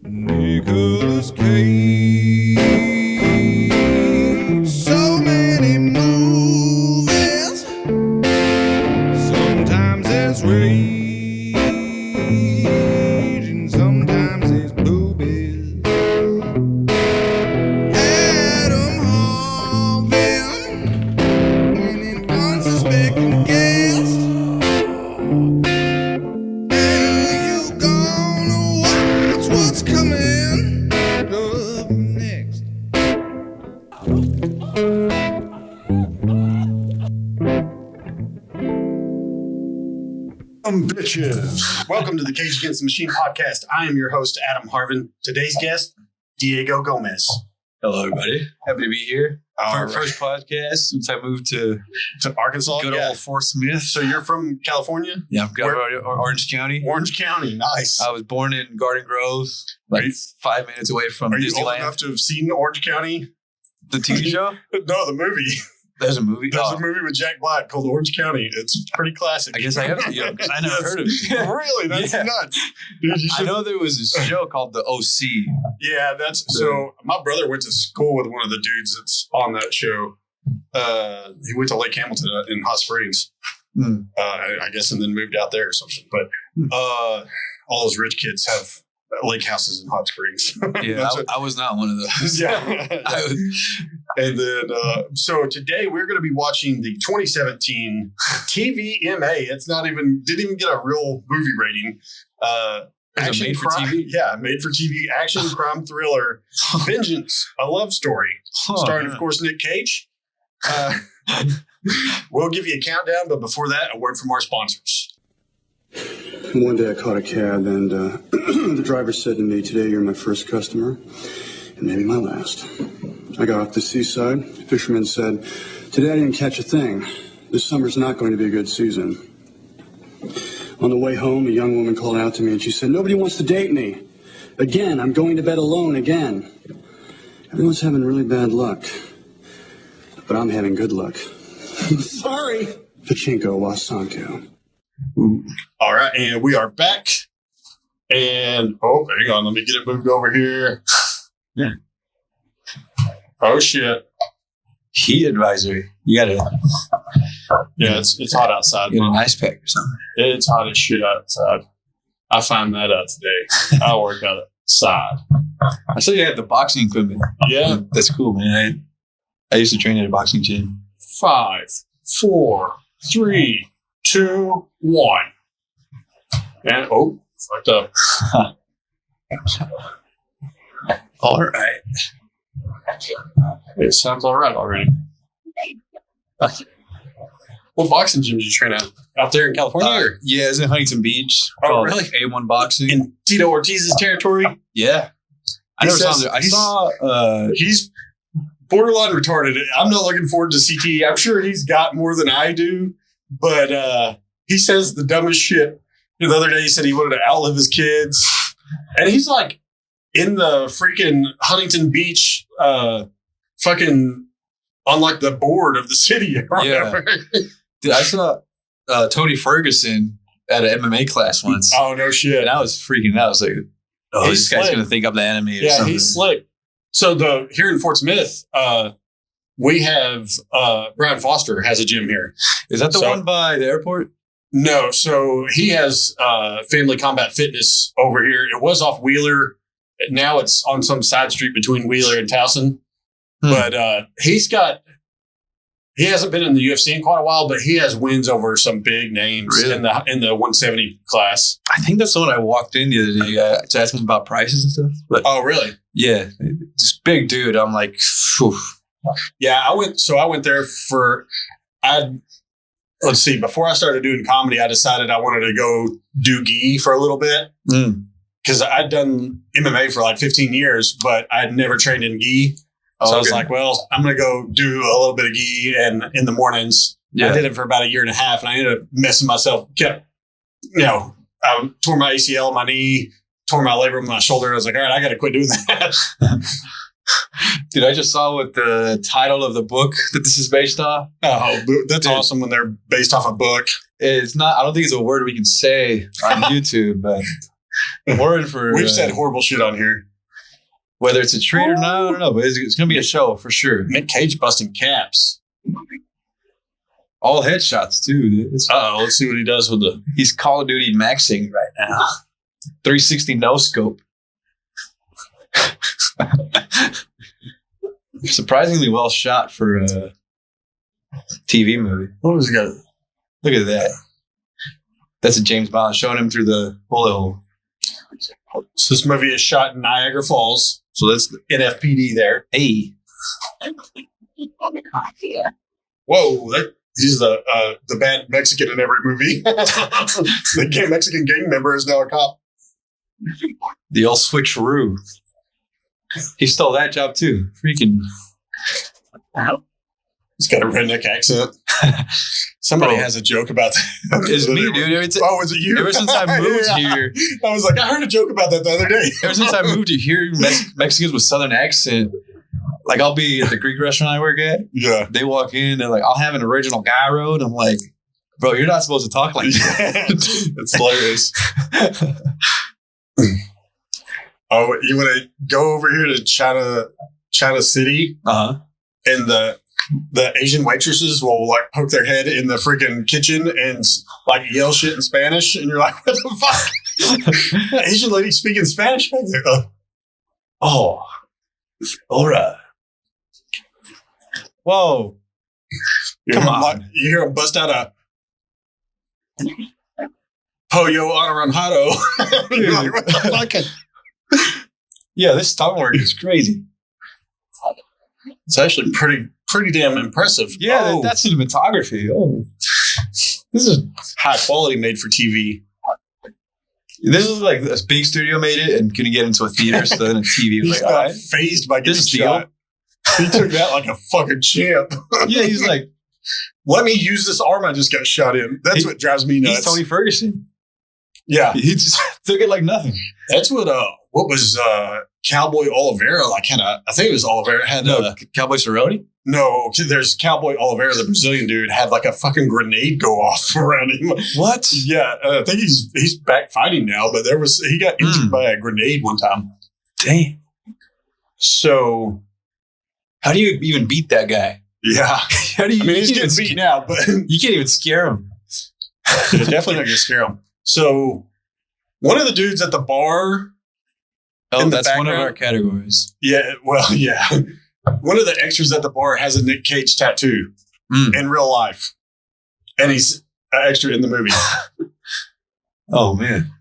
Nicolas Cage. So many movies. Sometimes there's rage and sometimes there's boobies. Adam Harvin and an unsuspecting guest. And you gonna watch what's coming up next. Bitches. Welcome to the Cage Against the Machine podcast. I am your host, Adam Harvin. Today's guest, Diego Gomez. Hello, everybody. Happy to be here. All right. First podcast since I moved to Arkansas. good old Fort Smith. So you're from California? Yeah, I'm from Orange County. Orange County. Nice. I was born in Garden Grove, like 5 minutes away from Are you old Disneyland. enough to have seen Orange County? The TV show? No, the movie. There's a movie. There's a movie with Jack Black called Orange County. It's pretty classic. I guess I have to, because I never heard of it. Really? That's Yeah. nuts. Dude, you I should. know there was a show called The OC. Yeah, that's so. My brother went to school with one of the dudes that's on that show. He went to Lake Hamilton in Hot Springs, I guess, and then moved out there or something. But all those rich kids have lake houses in Hot Springs. Yeah, I was not one of those. Yeah. And then, so today we're going to be watching the 2017 TVMA. It's didn't even get a real movie rating. Is it made for TV? Yeah, made for TV action crime thriller, Vengeance, a love story, starring, of course, Nick Cage. We'll give you a countdown, but before that, a word from our sponsors. One day I caught a cab and the driver said to me, "Today you're my first customer and maybe my last." I got off the seaside. The fisherman said, "Today I didn't catch a thing. This summer's not going to be a good season." On the way home, a young woman called out to me and she said, "Nobody wants to date me. Again, I'm going to bed alone again." Everyone's having really bad luck, but I'm having good luck. Sorry. Pachinko Wasanko. All right, and we are back. And, hang on, let me get it moved over here. Yeah. Oh, shit. Heat advisory. You gotta Yeah, it's hot outside. get an ice pack or something. It's hot as shit outside. I found that out today. I work outside. I saw you had the boxing equipment. Yeah. That's cool, man. I used to train at a boxing gym. 5, 4, 3, 2, 1. And fucked up. All right. It sounds all right already. What boxing gym did you train at? Out there in California? Or? Yeah, it's in Huntington Beach. Oh, called really? A1 Boxing. In Tito Ortiz's territory? Yeah. I He never saw says him there. I he's- saw He's borderline retarded. I'm not looking forward to CTE. I'm sure he's got more than I do, but he says the dumbest shit. The other day he said he wanted to outlive his kids. And he's like in the freaking Huntington Beach fucking on like the board of the city or whatever. Dude, I saw Tony Ferguson at an MMA class once. Oh, no shit. And I was freaking out. I was like, oh, He's this guy's slick. going to think I'm the enemy or Yeah, something. he's slick. So here in Fort Smith, we have Brian Foster has a gym here. Is that the So- one by the airport? No, so he has Family Combat Fitness over here. It was off Wheeler. Now it's on some side street between Wheeler and Towson. But he hasn't been in the UFC in quite a while, but he has wins over some big names Really? in the 170 class. I think that's the one I walked in the other day to ask him about prices and stuff. But Oh, really? yeah, this big dude. I'm like, phew. Yeah, I went there let's see, before I started doing comedy, I decided I wanted to go do gi for a little bit. Because I'd done MMA for like 15 years, but I'd never trained in gi. So I was like, well, I'm going to go do a little bit of gi and in the mornings. Yeah. I did it for about a year and a half, and I ended up messing myself. I tore my ACL, my knee, tore my labrum in my shoulder. I was like, all right, I got to quit doing that. Dude, I just saw what the title of the book that this is based off. Oh, that's awesome when they're based off a book. It's not, I don't think it's a word we can say on YouTube, but We're in for. We've said horrible shit on here. Whether it's a treat or not, I don't know, but it's going to be a show for sure. Nick Cage busting caps. All headshots too. Let's see what he does with the. He's Call of Duty maxing right now. 360 no scope. Surprisingly well shot for a TV movie. What was he got? Look at that. That's a James Bond showing him through the bullet hole. So this movie is shot in Niagara Falls. So that's the NFPD there. Hey. Whoa, he's the bad Mexican in every movie. The Mexican gang member is now a cop. The old switcheroo. He stole that job too. Freaking. He's got a redneck accent. Somebody has a joke about that. It's me, dude. Is it you? Ever since I moved here. I was like, I heard a joke about that the other day. Ever since I moved to here, Mexicans with Southern accent, like I'll be at the Greek restaurant I work at. Yeah. They walk in, they're like, I'll have an original gyro. And I'm like, bro, you're not supposed to talk like that. It's hilarious. Oh, you want to go over here to China City? Uh-huh. And the Asian waitresses will like poke their head in the freaking kitchen and like yell shit in Spanish, and you're like, "What the fuck?" Asian lady speaking Spanish back there. Oh, ora. Whoa! Come on! Like, you hear them bust out a pollo anaranjado. You're like, what the fuck? Yeah, this tongue work is crazy. It's actually pretty damn impressive. Yeah, that's cinematography. Oh, this is high quality, made for TV. This is like a big studio made it and couldn't get into a theater, so then a TV was He's like, all not right, phased by getting this shot. He took that like a fucking champ. Yeah, he's like, let me use this arm I just got shot in. That's what drives me nuts. He's Tony Ferguson. Yeah, he just took it like nothing. That's what was Cowboy Oliveira like? I think it was Oliveira had Cowboy Cerrone. No, there's Cowboy Oliveira, the Brazilian dude, had like a fucking grenade go off around him. What? Yeah, I think he's back fighting now, but he got injured by a grenade one time. Dang. So, how do you even beat that guy? Yeah, how do you? I mean, he's getting beat now, but you can't even scare him. You're definitely not gonna scare him. So, one of the dudes at the bar. Oh, that's one of our categories. Yeah, well, yeah. One of the extras at the bar has a Nick Cage tattoo in real life. And he's an extra in the movie. Oh, man.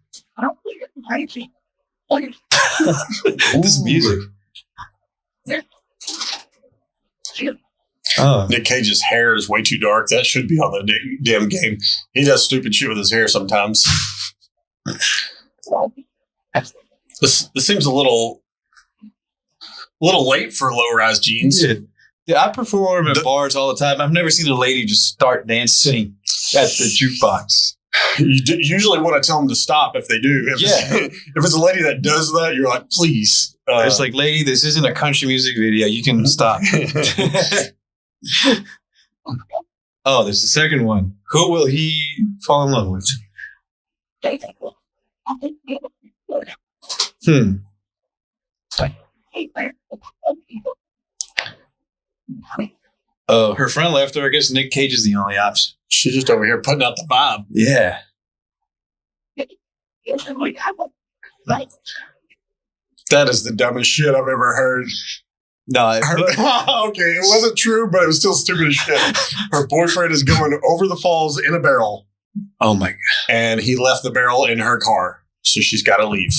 This music. Oh. Nick Cage's hair is way too dark. That should be on the damn game. He does stupid shit with his hair sometimes. This seems a little late for low-rise jeans. Yeah, I perform at bars all the time. I've never seen a lady just start dancing at the jukebox. You usually want to tell them to stop if they do. If it's a lady that does that, you're like, please. It's like, lady, this isn't a country music video. You can stop. Oh, there's the second one. Who will he fall in love with? Oh, her friend left her. I guess Nick Cage is the only option. She's just over here putting out the vibe. Yeah. That is the dumbest shit I've ever heard. No, okay, it wasn't true, but it was still stupid as shit. Her boyfriend is going over the falls in a barrel. Oh my god! And he left the barrel in her car, so she's got to leave.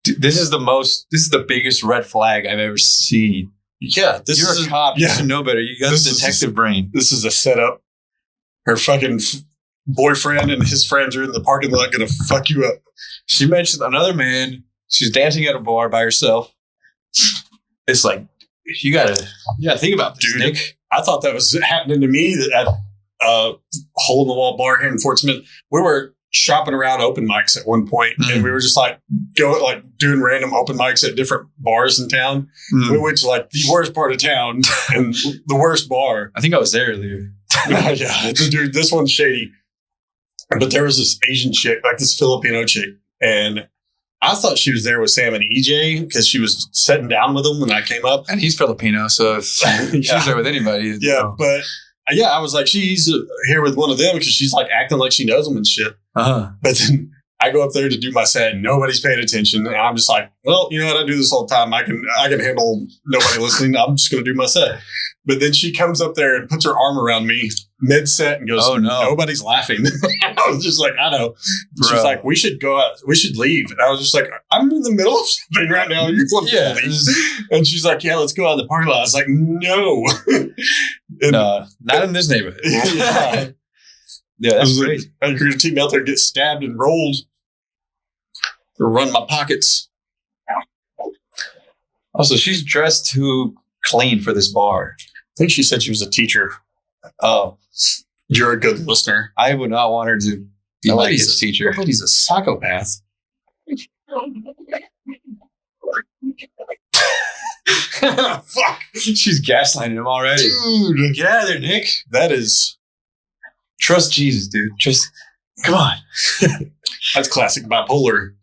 Dude, this is the biggest red flag I've ever seen. Yeah, You're a cop. You should know better. You got the detective brain. This is a setup. Her fucking boyfriend and his friends are in the parking lot going to fuck you up. She mentioned another man. She's dancing at a bar by herself. It's like, you gotta think about this, dude. Nick. I thought that was happening to me at a hole in the wall bar here in Fort Smith. We were shopping around open mics at one point, and we were just doing random open mics at different bars in town. We went to like the worst part of town and the worst bar. I think I was there earlier. Yeah, dude, this one's shady. But there was this Asian chick, like this Filipino chick, and I thought she was there with Sam and EJ because she was sitting down with them when I came up. And he's Filipino, so if she's there with anybody. Yeah, but I was like, she's here with one of them because she's like acting like she knows them and shit. But then I go up there to do my set and nobody's paying attention. And I'm just like, well, you know what? I do this all the time. I can handle nobody listening. I'm just going to do my set. But then she comes up there and puts her arm around me mid-set and goes, oh, no. Nobody's laughing. I was just like, I know. She's like, we should go out. We should leave. And I was just like, I'm in the middle of something right now. You want to leave? And she's like, yeah, let's go out in the parking lot. I was like, no. Not in this neighborhood. Yeah, that's crazy. I'm going to take me out there and get stabbed and rolled or run my pockets. Also, she's dressed too clean for this bar. I think she said she was a teacher. Oh, you're a good listener. I would not want her to be my kid's teacher. He's a psychopath. Fuck. She's gaslighting him already. Dude, get out of there, Nick. That is... Trust Jesus, dude. Just... Come on. That's classic bipolar.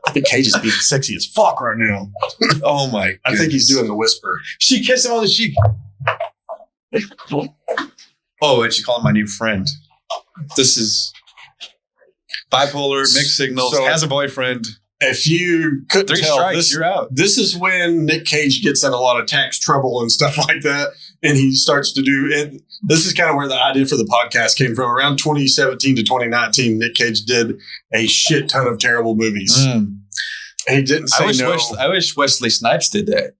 I think Cage is being sexy as fuck right now. Oh my goodness. I think he's doing the whisper. She kissed him on the cheek. Oh, and she called him my new friend. This is bipolar, mixed signals, so has a boyfriend. If you couldn't 3 tell, strikes, you're out. This is when Nick Cage gets in a lot of tax trouble and stuff like that. And he starts to do it. This is kind of where the idea for the podcast came from. Around 2017 to 2019, Nick Cage did a shit ton of terrible movies. He didn't say no. I wish Wesley Snipes did that.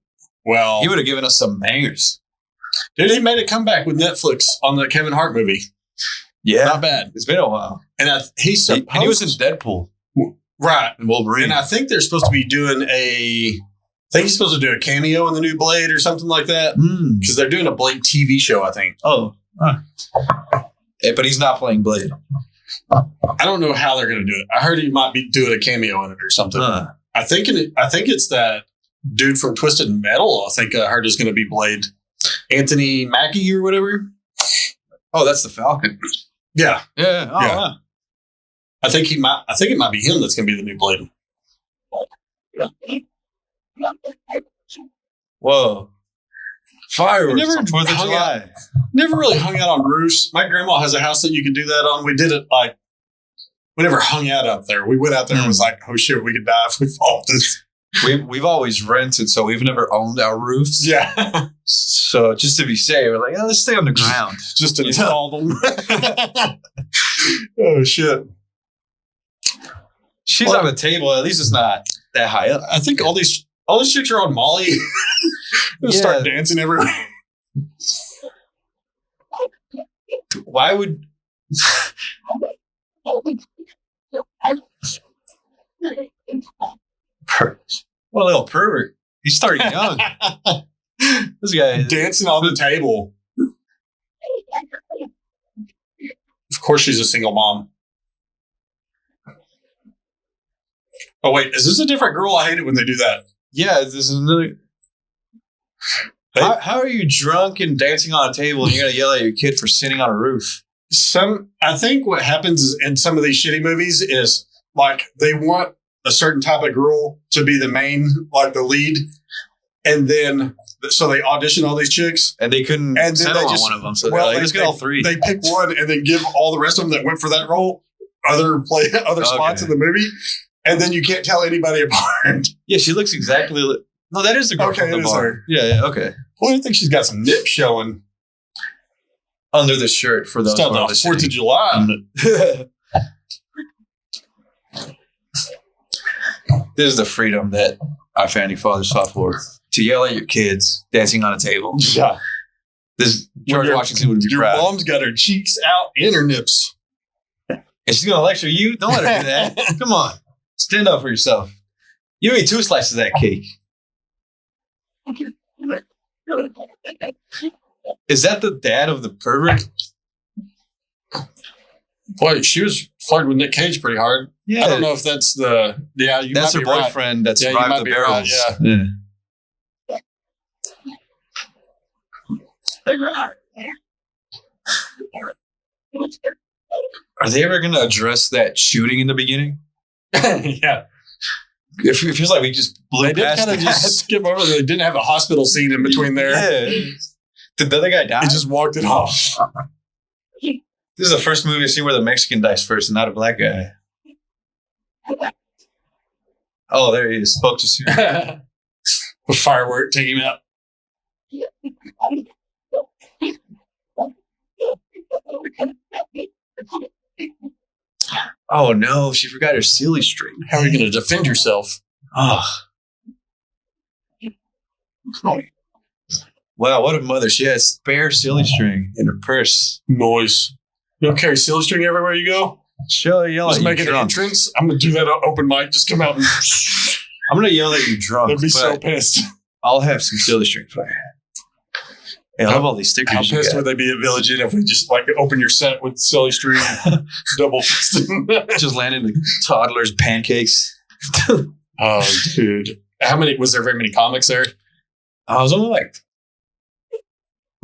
Well, he would have given us some bangers. Dude, he made a comeback with Netflix on the Kevin Hart movie. Yeah. Not bad. It's been a while. And he was in Deadpool. Right. And Wolverine. And I think they're supposed to be doing I think he's supposed to do a cameo in the new Blade or something like that. Because they're doing a Blade TV show, I think. Oh. Yeah, but he's not playing Blade. I don't know how they're going to do it. I heard he might be doing a cameo in it or something. I think it's that dude from Twisted Metal. I think I heard is going to be Blade. Anthony Mackie or whatever. Oh, that's the Falcon. Yeah. Yeah. Oh, yeah. Wow. I think it might be him that's going to be the new Blade. Whoa. Fireworks on 4th of July. Never really hung out on roofs. My grandma has a house that you can do that on. We did it we never hung out up there. We went out there and was like, oh shit, we could die if we fall. We've always rented, so we've never owned our roofs. Yeah. So just to be safe, we're like, let's stay on the ground. Just to install them. Oh shit. She's on the table. At least it's not that high up. I think all these chicks are on Molly. They'll start dancing everywhere. Why would... What a little pervert. He's starting young. This guy is dancing on the table. Of course she's a single mom. Oh, wait. Is this a different girl? I hate it when they do that. Yeah, this is another... How are you drunk and dancing on a table and you're going to yell at your kid for sitting on a roof? I think what happens is in some of these shitty movies is like they want a certain type of girl to be the main, like the lead. And then, so they audition all these chicks. And they couldn't settle on one of them. So let's get all 3. They pick one and then give all the rest of them that went for that role other spots in the movie. And then you can't tell anybody apart. Yeah, she looks exactly... No, that is the girl from the bar. Her. Yeah, okay. Well, I think she's got some nip showing. Under the shirt for those on the 4th of July. This is the freedom that our founding fathers fought for. To yell at your kids dancing on a table. Yeah. George Washington would be proud. Your mom's got her cheeks out and her nips. And she's going to lecture you? Don't let her do that. Come on. Stand up for yourself. You ate 2 slices of that cake. Is that the dad of the pervert? Boy, she was flirting with Nick Cage pretty hard. Yeah. I don't know if that's the... Yeah, you that's might her be boyfriend right. that survived the barrels. Right, yeah. Are they ever going to address that shooting in the beginning? Yeah. It feels like we just blew They did past kind of that. just skip over. They didn't have a hospital scene in between there. Yeah. Did the other guy die? He just walked it off. This is the first movie I've seen where the Mexican dies first and not a black guy. Oh, there he is. Spoke too soon. A firework, take him out. Oh, no. She forgot her silly string. How are you going to defend yourself? Oh. Wow, what a mother. She has spare silly string in her purse. Noise. You don't carry silly string everywhere you go? She'll yell Just at you make an drunk. entrance. I'm going to do that on open mic. Just come out and I'm going to yell at you drunk. they'd be so but pissed. I'll have some silly string for you. Hey, I love all these stickers. How you pissed got. would they be at Village Inn if we just like open your set with silly string, double fisted? Just landing the toddlers' pancakes. Oh, dude. Was there very many comics there? I was only like,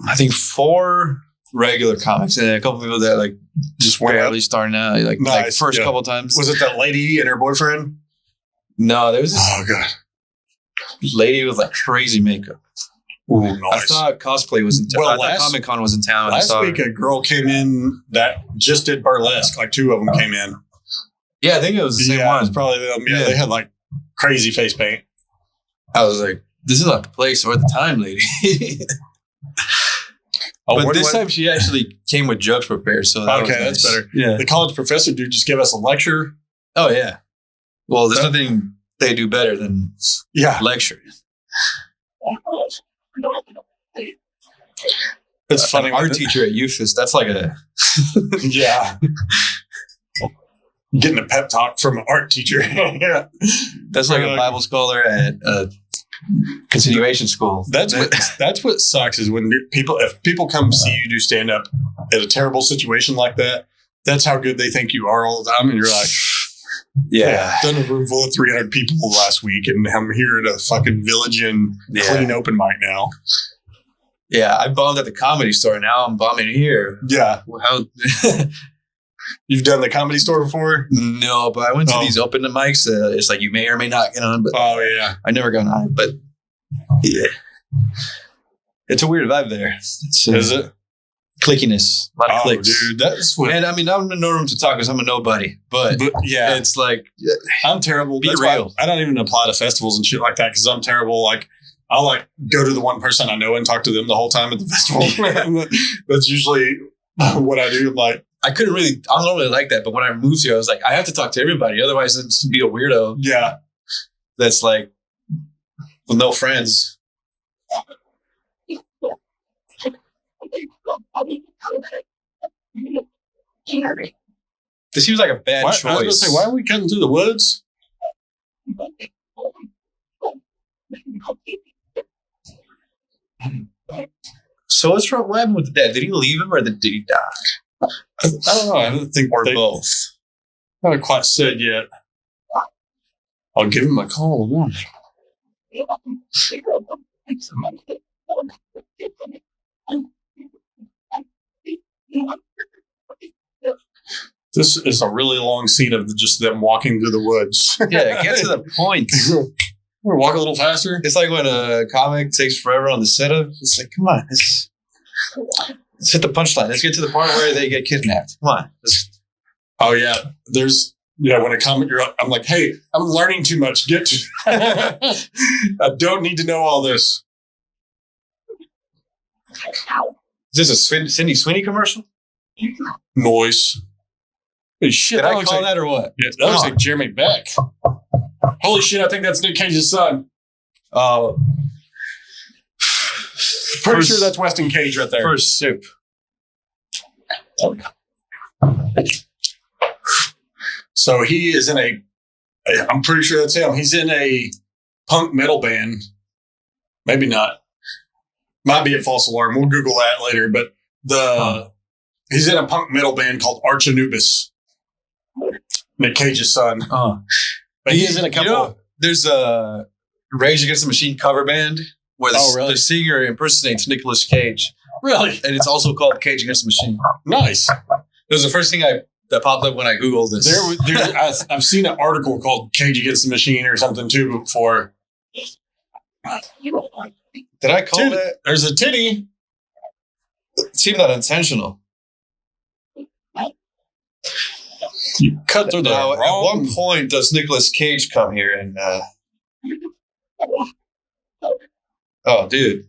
I think 4 regular comics and a couple people that like just Went barely starting out, like Nice, first yeah. couple times. Was it that lady and her boyfriend? No, there was this Oh, God. lady with like crazy makeup. Ooh, I nice. thought cosplay was in town. Well, I thought last- Comic Con was in town. I Last saw week, her. a girl came in that just did burlesque. Like 2 of them came in. Yeah, I think it was the same Yeah, it was one. probably them. Yeah, Yeah. they had like crazy face paint. I was like, this is not the place or the time, lady. Oh, but what- this what- time she actually came with jokes prepared. So that Okay, was that's nice. better. Yeah. The college professor dude just gave us a lecture. Oh, yeah. Well, there's That- nothing they do better than Yeah, lecture. it's funny. An art teacher at UFIS, that's like a... Yeah. Getting a pep talk from an art teacher. Yeah. That's like a Bible scholar at a continuation school. That's what sucks is when if people come see you do stand up at a terrible situation like that, that's how good they think you are all the time. And you're like, Yeah. done a room full of 300 people last week, and I'm here at a fucking Village Inn clean open mic now. Yeah, I bombed at the Comedy Store. Now I'm bombing here. Yeah. Well, how? You've done the Comedy Store before? No, but I went to Oh. these open mics. It's like you may or may not get on, but Oh, yeah. I never got on. But yeah, it's a weird vibe there. It's, Is it? clickiness, a lot of Oh, clicks. dude, that's what. And I mean, I'm in no room to talk because I'm a nobody. But But yeah, it's like, I'm terrible. Be That's why real. I don't even apply to festivals and shit like that because I'm terrible. Like, I'll like go to the one person I know and talk to them the whole time at the festival. That's usually what I do. I'm like, I don't really like that. But when I moved here, I was like, I have to talk to everybody. Otherwise, it's be a weirdo yeah. that's like with no friends. This seems like a bad Why, I choice. was going to say, why are we cutting through the woods? So what's wrong? What happened with the dad? Did he leave him or did he die? I don't know. I don't think Or they both? haven't quite said yet. I'll give him a call. This is a really long scene of just them walking through the woods. Yeah, get to the point. We're walk a little faster. It's like when a comic takes forever on the setup. It's like, come on, let's hit the punchline. Let's get to the part where they get kidnapped. Come on. Oh yeah, when a comic, I'm like, hey, I'm learning too much. Get to. I don't need to know all this. Is this a Cindy Sweeney commercial? Noise. Hey, shit, Did I looks call like, that or what? Yeah, that looks like Jeremy Beck. Holy shit, I think that's Nick Cage's son. Oh, Pretty sure that's Weston Cage right there. First sip. So he is in I'm pretty sure that's him. He's in a punk metal band. Maybe not. Might be a false alarm. We'll Google that later. But he's in a punk metal band called Arch Anubis. Nick Cage's son. Oh. But he is in a couple. There's a Rage Against the Machine cover band where Oh, really? the singer impersonates Nicolas Cage. Really? And it's also called Cage Against the Machine. Nice. It was the first thing that popped up when I Googled this. I've seen an article called Cage Against the Machine or something too before. Did I call that? There's a titty. It seemed unintentional. You cut through the Now, at wrong. one point, does Nicolas Cage come here and... Oh, dude.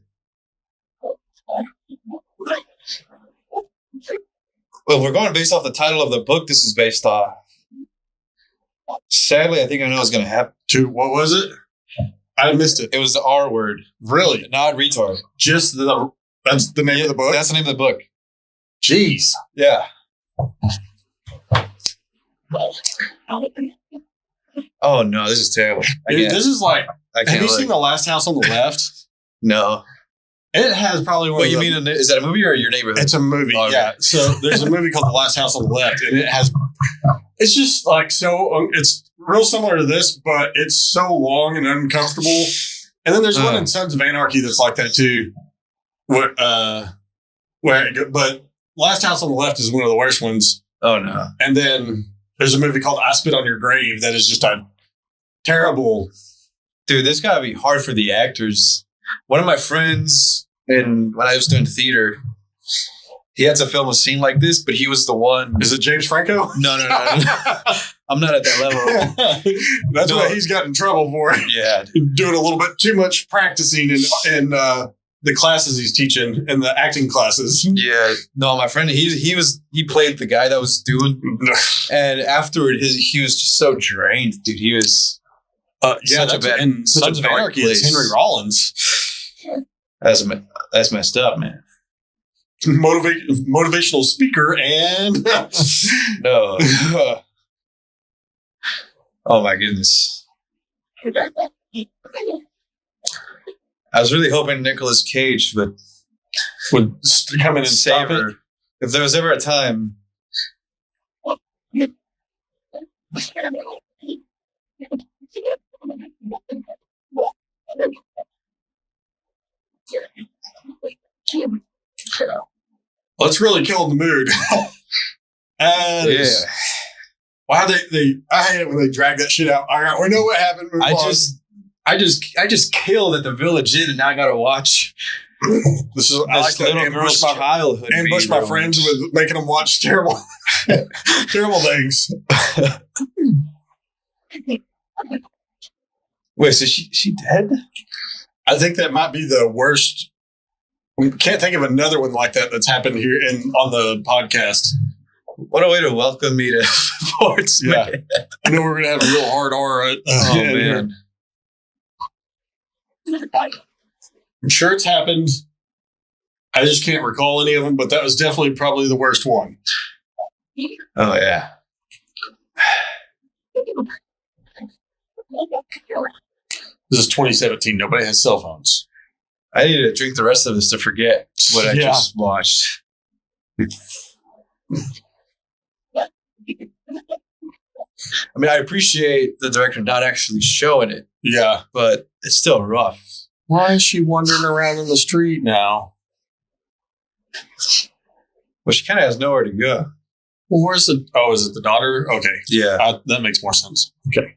Well, if we're going based off the title of the book this is based off. Sadly, I think I know what's going to happen. What was it? I missed it. It was the R word. Really? Not retard. Just that's the name of the book? That's the name of the book. Jeez. Yeah. Oh, no, this is terrible. This is like, have you seen The Last House on the Left? No. It has probably one Wait, of you mean, is that a movie or Your Neighborhood? It's a movie, Oh, yeah. So there's a movie called The Last House on the Left, and it's just like it's real similar to this, but it's so long and uncomfortable. And then there's one in Sons of Anarchy that's like that too. But Last House on the Left is one of the worst ones. Oh, no. And then there's a movie called I Spit on Your Grave that is just a terrible. Dude, this got to be hard for the actors. One of my friends, when I was doing theater, he had to film a scene like this, but he was the one. Is it James Franco? No. I'm not at that level. That's what he's got in trouble for. Yeah. Doing a little bit too much practicing in the classes he's teaching in the acting classes. Yeah. No, my friend, he played the guy that was doing. And afterward, he was just so drained, dude. He was such a bad. And Sons of Anarchy is Henry Rollins. That's messed up, man. Motivational speaker and no. Oh my goodness. I was really hoping Nicolas Cage would come in and save stop her. it. If there was ever a time. Let's really kill the mood. Why I hate it when they drag that shit out. All right, we know what happened. I just killed at the Village Inn, and now I gotta watch. This is I like to ambush my childhood. Ambush my friends with making them watch terrible, terrible things. Wait, so she dead? I think that might be the worst. We can't think of another one like that that's happened here on the podcast. What a way to welcome me to sports. Yeah, I know we're gonna have a real hard R. Oh man, I'm sure it's happened. I just can't recall any of them, but that was definitely probably the worst one. Oh yeah. This is 2017. Nobody has cell phones. I need to drink the rest of this to forget what I just watched. I mean, I appreciate the director not actually showing it. Yeah. But it's still rough. Why is she wandering around in the street now? Well, she kind of has nowhere to go. Well, where's the... Oh, is it the daughter? Okay. Yeah. That makes more sense. Okay.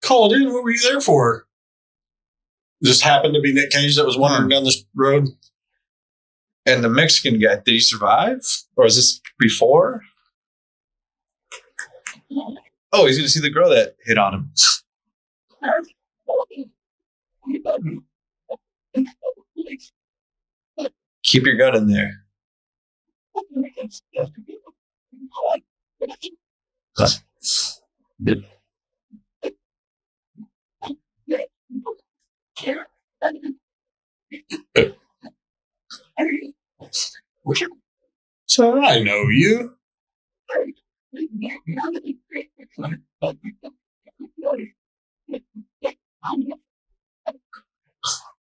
Called in. What were you there for? Just happened to be Nick Cage that was wandering down this road. And the Mexican guy, did he survive? Or is this before? Oh, he's going to see the girl that hit on him. Keep your gun in there. So I know you.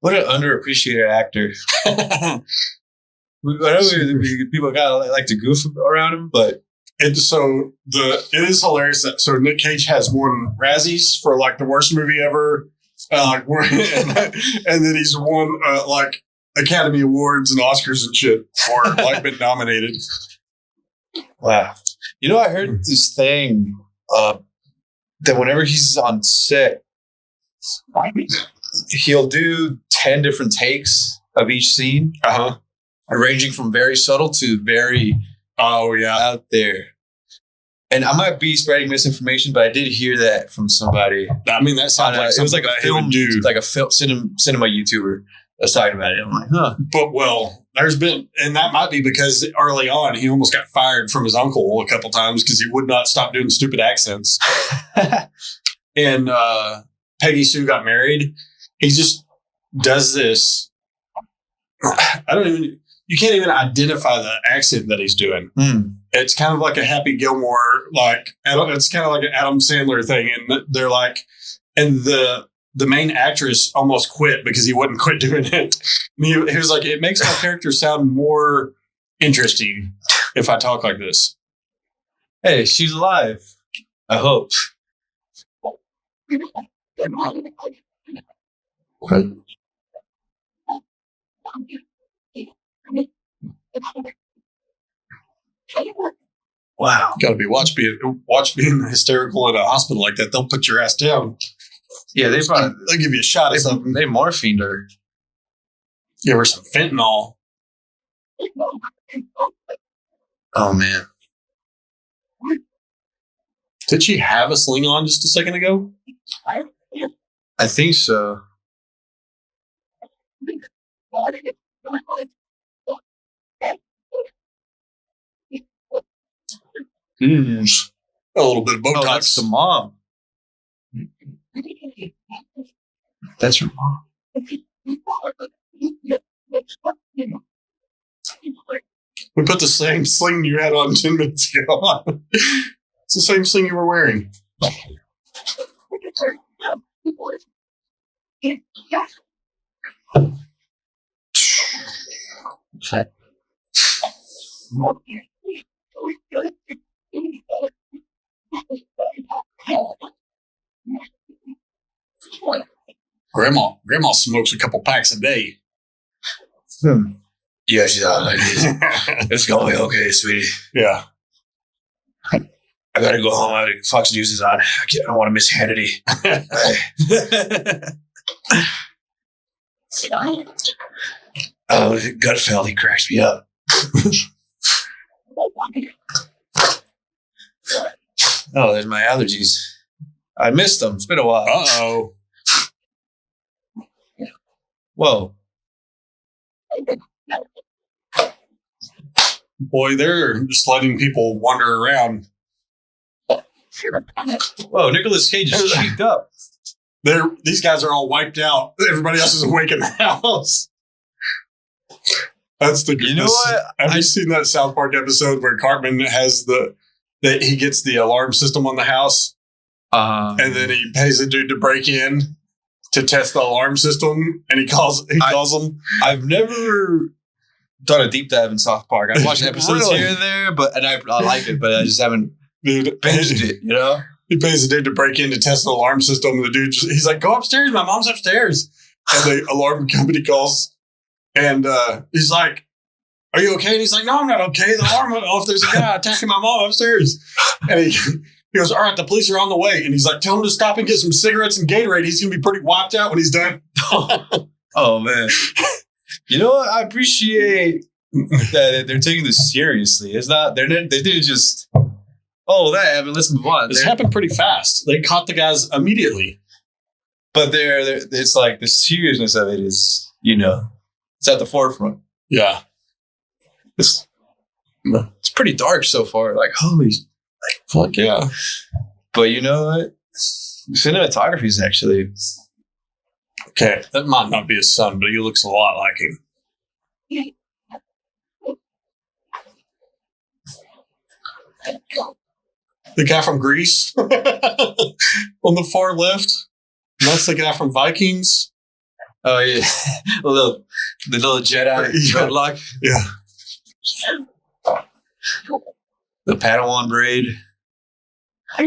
What an underappreciated actor. I know people kind of like to goof around him, but it is hilarious that so Nick Cage has won Razzies for like the worst movie ever, and then he's won like Academy Awards and Oscars and shit for like been nominated. Wow. You know, I heard this thing that whenever he's on set, he'll do 10 different takes of each scene, ranging from very subtle to very out there. And I might be spreading misinformation, but I did hear that from somebody. I mean, that sounds like it was like a film dude, like a cinema YouTuber that's talking about it. I'm like, huh. But well, there's been, and that might be because early on he almost got fired from his uncle a couple times because he would not stop doing stupid accents. And Peggy Sue got married. He just does this. You can't even identify the accent that he's doing. It's kind of like a Happy Gilmore, it's kind of like an Adam Sandler thing. And they're like, and the main actress almost quit because he wouldn't quit doing it. And he was like, it makes my character sound more interesting if I talk like this. Hey, she's alive. I hope. What? Wow. Gotta be watch being hysterical in a hospital like that. They'll put your ass down. Yeah, they'll give you a shot of something. They morphined her. Give her some fentanyl. Oh man. Did she have a sling on just a second ago? I think so. A little bit of Botox. Oh, that's the mom. That's her mom. We put the same sling you had on 10 minutes ago. It's the same sling you were wearing. Grandma smokes a couple packs a day. Yeah, she's out like this. It's gonna be okay, sweetie. Yeah. I gotta go home. Fox News is on. I don't want to miss Hannity. Oh, Gutfeld, he cracks me up. Oh, there's my allergies. I missed them. It's been a while. Uh-oh. Whoa. Boy, they're just letting people wander around. Whoa, Nicolas Cage is cheeked up. These guys are all wiped out. Everybody else is awake in the house. That's the. You know what? Have you seen that South Park episode where Cartman has that he gets the alarm system on the house, and then he pays a dude to break in to test the alarm system, and he calls them. I've never done a deep dive in South Park. I've watched episodes Really? here and there, and I like it, but I just haven't Dude, binged it. You know. He pays a dude to break in to test the alarm system. And the dude, he's like, "Go upstairs. My mom's upstairs." And the alarm company calls, and he's like, "Are you okay?" And he's like, "No, I'm not okay. The alarm went off. There's a guy attacking my mom upstairs." And he goes, "All right, the police are on the way." And he's like, "Tell him to stop and get some cigarettes and Gatorade. He's gonna be pretty wiped out when he's done." Oh man. You know what? I appreciate that they're taking this seriously. It's not. They didn't just. Oh, that happened. Let's move on. This happened pretty fast. They caught the guys immediately. But it's like the seriousness of it is, it's at the forefront. Yeah. It's pretty dark so far. Like, holy. Fuck yeah. But you know what? Cinematography is actually. Okay, that might not be his son, but he looks a lot like him. The guy from Greece on the far left. That's the guy from Vikings. Oh yeah, the little Jedi dreadlock. Yeah. The Padawan braid. I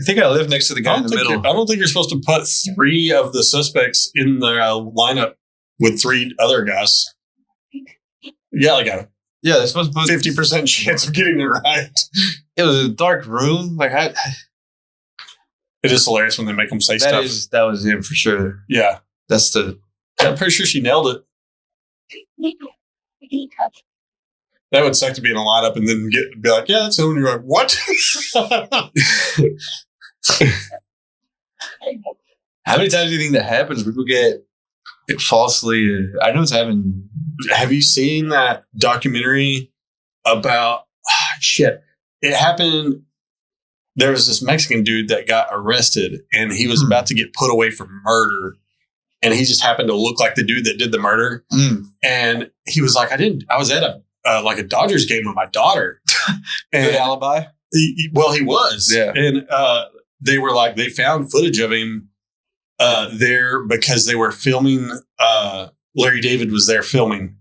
think I live next to the guy in the middle. I don't think you're supposed to put 3 of the suspects in the lineup with 3 other guys. Yeah, like a they're supposed to put 50% chance of getting it right. It was a dark room. Like it is hilarious when they make them say stuff. That was him for sure. Yeah, I'm pretty sure she nailed it. That would suck to be in a lineup and then be like, yeah, that's him. And you're like, what? How many times do you think that happens? People get falsely. I know it's happened. Have you seen that documentary about shit? It happened. There was this Mexican dude that got arrested and he was about to get put away for murder. And he just happened to look like the dude that did the murder. And he was like, I was at a Dodgers game with my daughter. And good alibi? He was. Yeah. And they were like, they found footage of him there because they were filming. Larry David was there filming.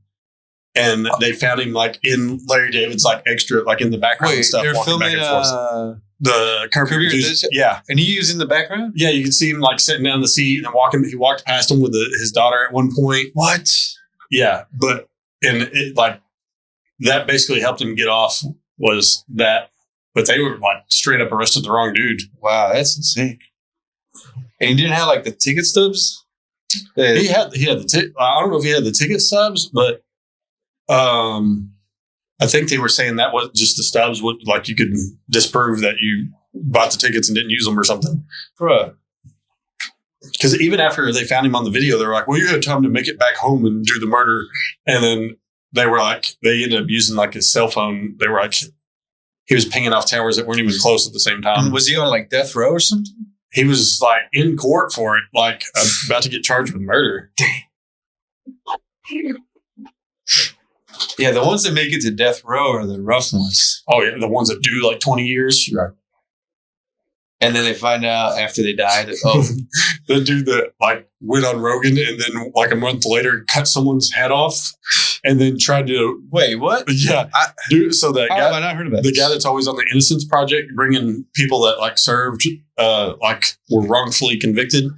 And they found him like in Larry David's like extra, like in the background and stuff. They're filming the Curb yeah. And he was in the background? Yeah, you could see him like sitting down in the seat and walking. He walked past him with his daughter at one point. What? Yeah, but that basically helped him get off was that. But they were like straight up arrested the wrong dude. Wow, that's insane. And he didn't have like the ticket stubs? He had the I don't know if he had the ticket stubs, but I think they were saying that was just the stubs would like you could disprove that you bought the tickets and didn't use them or something. Bruh. Because even after they found him on the video, they were like, well, you had time to make it back home and do the murder. And then they were like, they ended up using like his cell phone. They were like, he was pinging off towers that weren't even close at the same time. Was he on like death row or something? He was like in court for it, like about to get charged with murder. Yeah, the ones that make it to death row are the rough ones. Oh, yeah, the ones that do like 20 years. Right. And then they find out after they died that, the dude that like went on Rogan and then like a month later cut someone's head off and then tried to... Wait, what? Yeah. So that guy... Have I not heard about the guy that's always on the Innocence Project, bringing people that like served, like were wrongfully convicted.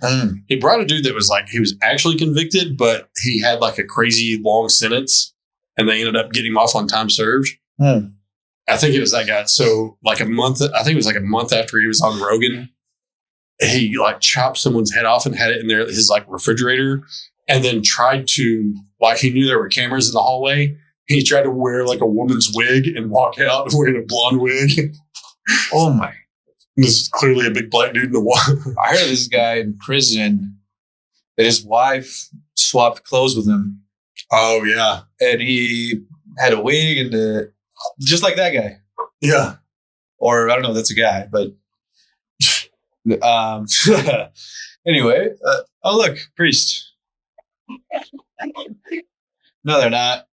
He brought a dude that was like, he was actually convicted, but he had like a crazy long sentence and they ended up getting him off on time served. I think it was that guy. So like a month after he was on Rogan, he like chopped someone's head off and had it in there, his like refrigerator, and then tried to, like, he knew there were cameras in the hallway. He tried to wear like a woman's wig and walk out wearing a blonde wig. Oh my. This is clearly a big black dude in the wall. I heard of this guy in prison that his wife swapped clothes with him. Oh yeah. And he had a wig and just like that guy. Yeah. Or I don't know if that's a guy, but anyway. Oh look, priest. No, they're not.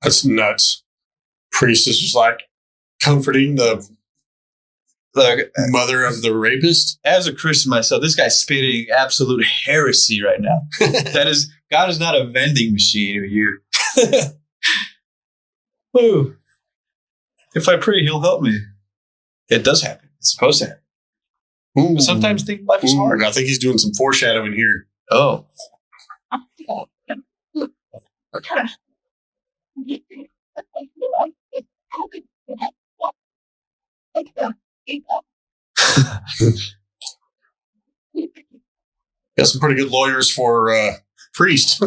That's nuts. Priest is just like comforting the mother of the rapist. As a Christian myself, this guy's spitting absolute heresy right now. God is not a vending machine. Or you. Ooh. If I pray, he'll help me. It does happen. It's supposed to happen. Ooh. But sometimes think life is hard. I think he's doing some foreshadowing here. Oh. Got some pretty good lawyers for priest. I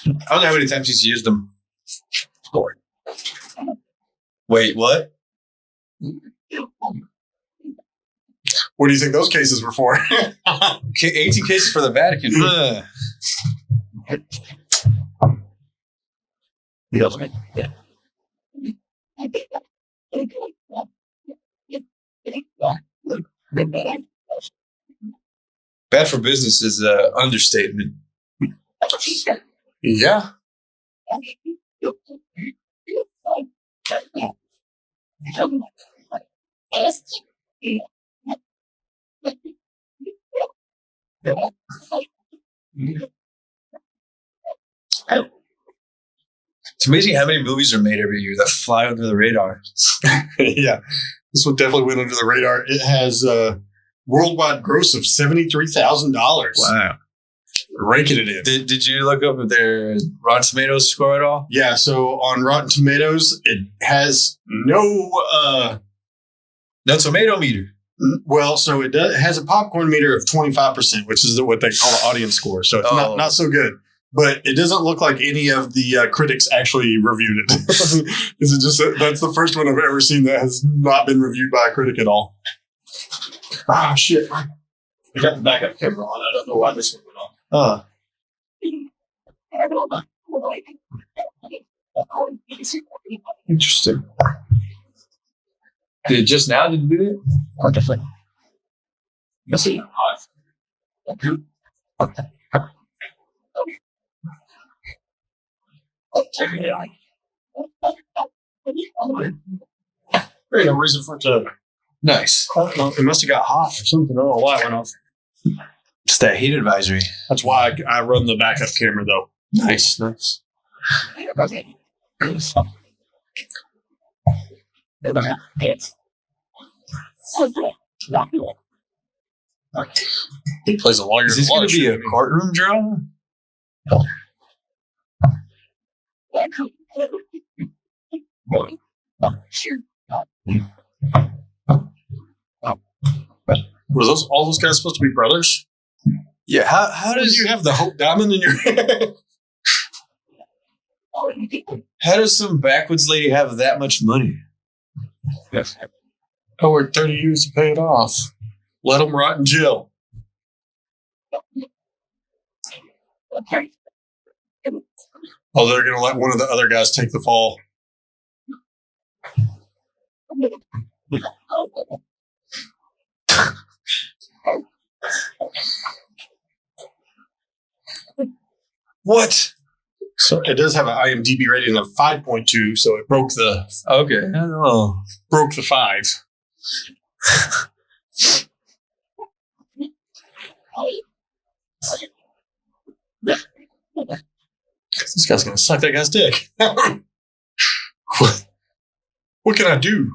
don't know how many times he's used them. Lord. Wait, what? What do you think those cases were for? 18 cases for the Vatican. Bad for business is an understatement. Yeah. It's amazing how many movies are made every year that fly under the radar. Yeah. This one definitely went under the radar. It has a worldwide gross of $73,000. Wow. Ranking it in. Did you look up their Rotten Tomatoes score at all? Yeah, so on Rotten Tomatoes, it has no tomato meter. well, so it has a popcorn meter of 25%, which is what they call the audience score. So it's not so good. But it doesn't look like any of the critics actually reviewed it. That's the first one I've ever seen that has not been reviewed by a critic at all. Ah, shit. I got the backup camera on. I don't know why this one went on. Interesting. Did it just now? Did you do it? There ain't no reason for it to. Nice. It must have got hot or something. I don't know why it went off. It's that heat advisory. That's why I run the backup camera, though. Nice. He plays a lawyer. Is this going to be a courtroom drama? Were all those guys supposed to be brothers? Yeah. How does you have the Hope Diamond in your head? How does some backwoods lady have that much money? I worked 30 years to pay it off. Let them rot in jail. Oh, they're going to let one of the other guys take the fall. What? So it does have an IMDb rating of 5.2, so it broke the Okay. Oh. broke the 5. This guy's gonna suck that guy's dick. What can I do?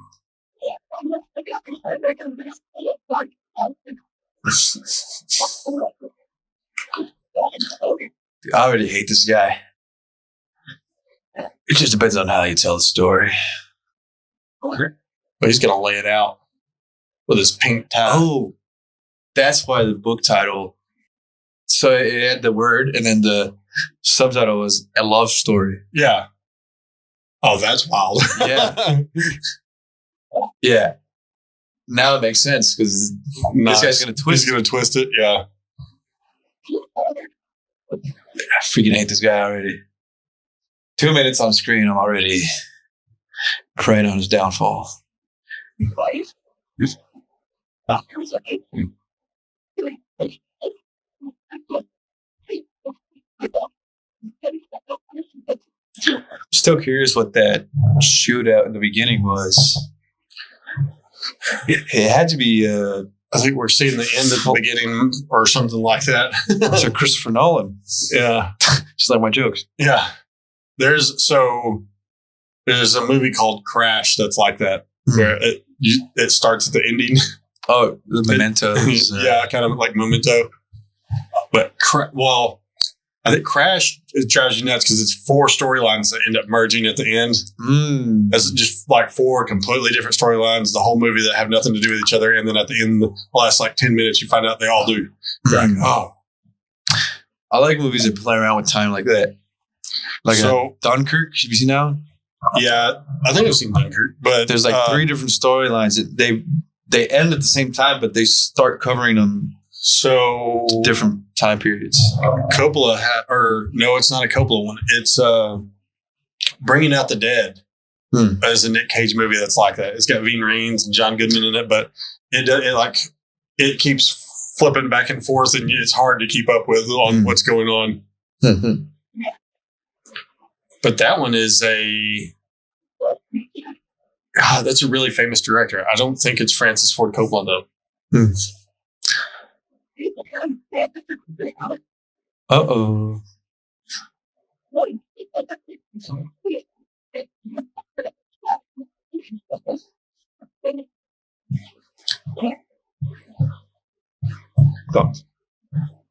I already hate this guy. It just depends on how you tell the story. But he's gonna lay it out with his pink tie. Oh, that's why the book title. So it had the word, and then the subtitle was a love story. Yeah. Oh, that's wild. Yeah. Yeah. Now it makes sense because this guy's going to twist. He's going to twist it. Yeah. I freaking hate this guy already. 2 minutes on screen, I'm already praying on his downfall. Still curious what that shootout in the beginning was. It had to be. I think we're seeing the end at the beginning or something like that. So Christopher Nolan. Yeah. Just like my jokes. Yeah. There's a movie called Crash that's like that, where it starts at the ending. Oh, the Mementos. Yeah, kind of like Memento. But I think Crash drives you nuts because it's 4 storylines that end up merging at the end. It's just like 4 completely different storylines, the whole movie that have nothing to do with each other. And then at the end, the last like 10 minutes, you find out they all do. You're like, oh. I like movies that play around with time like that. Like Dunkirk. Have you seen that one? Yeah, I think I've seen Dunkirk. But there's like 3 different storylines that they end at the same time, but they start covering them. So different time periods. Coppola no, it's not a Coppola one. It's Bringing Out the Dead. As a Nick Cage movie that's like that. It's got Ving Rhames and John Goodman in it, but it keeps flipping back and forth, and it's hard to keep up with on what's going on. But that one is that's a really famous director. I don't think it's Francis Ford Coppola, though. Uh-oh.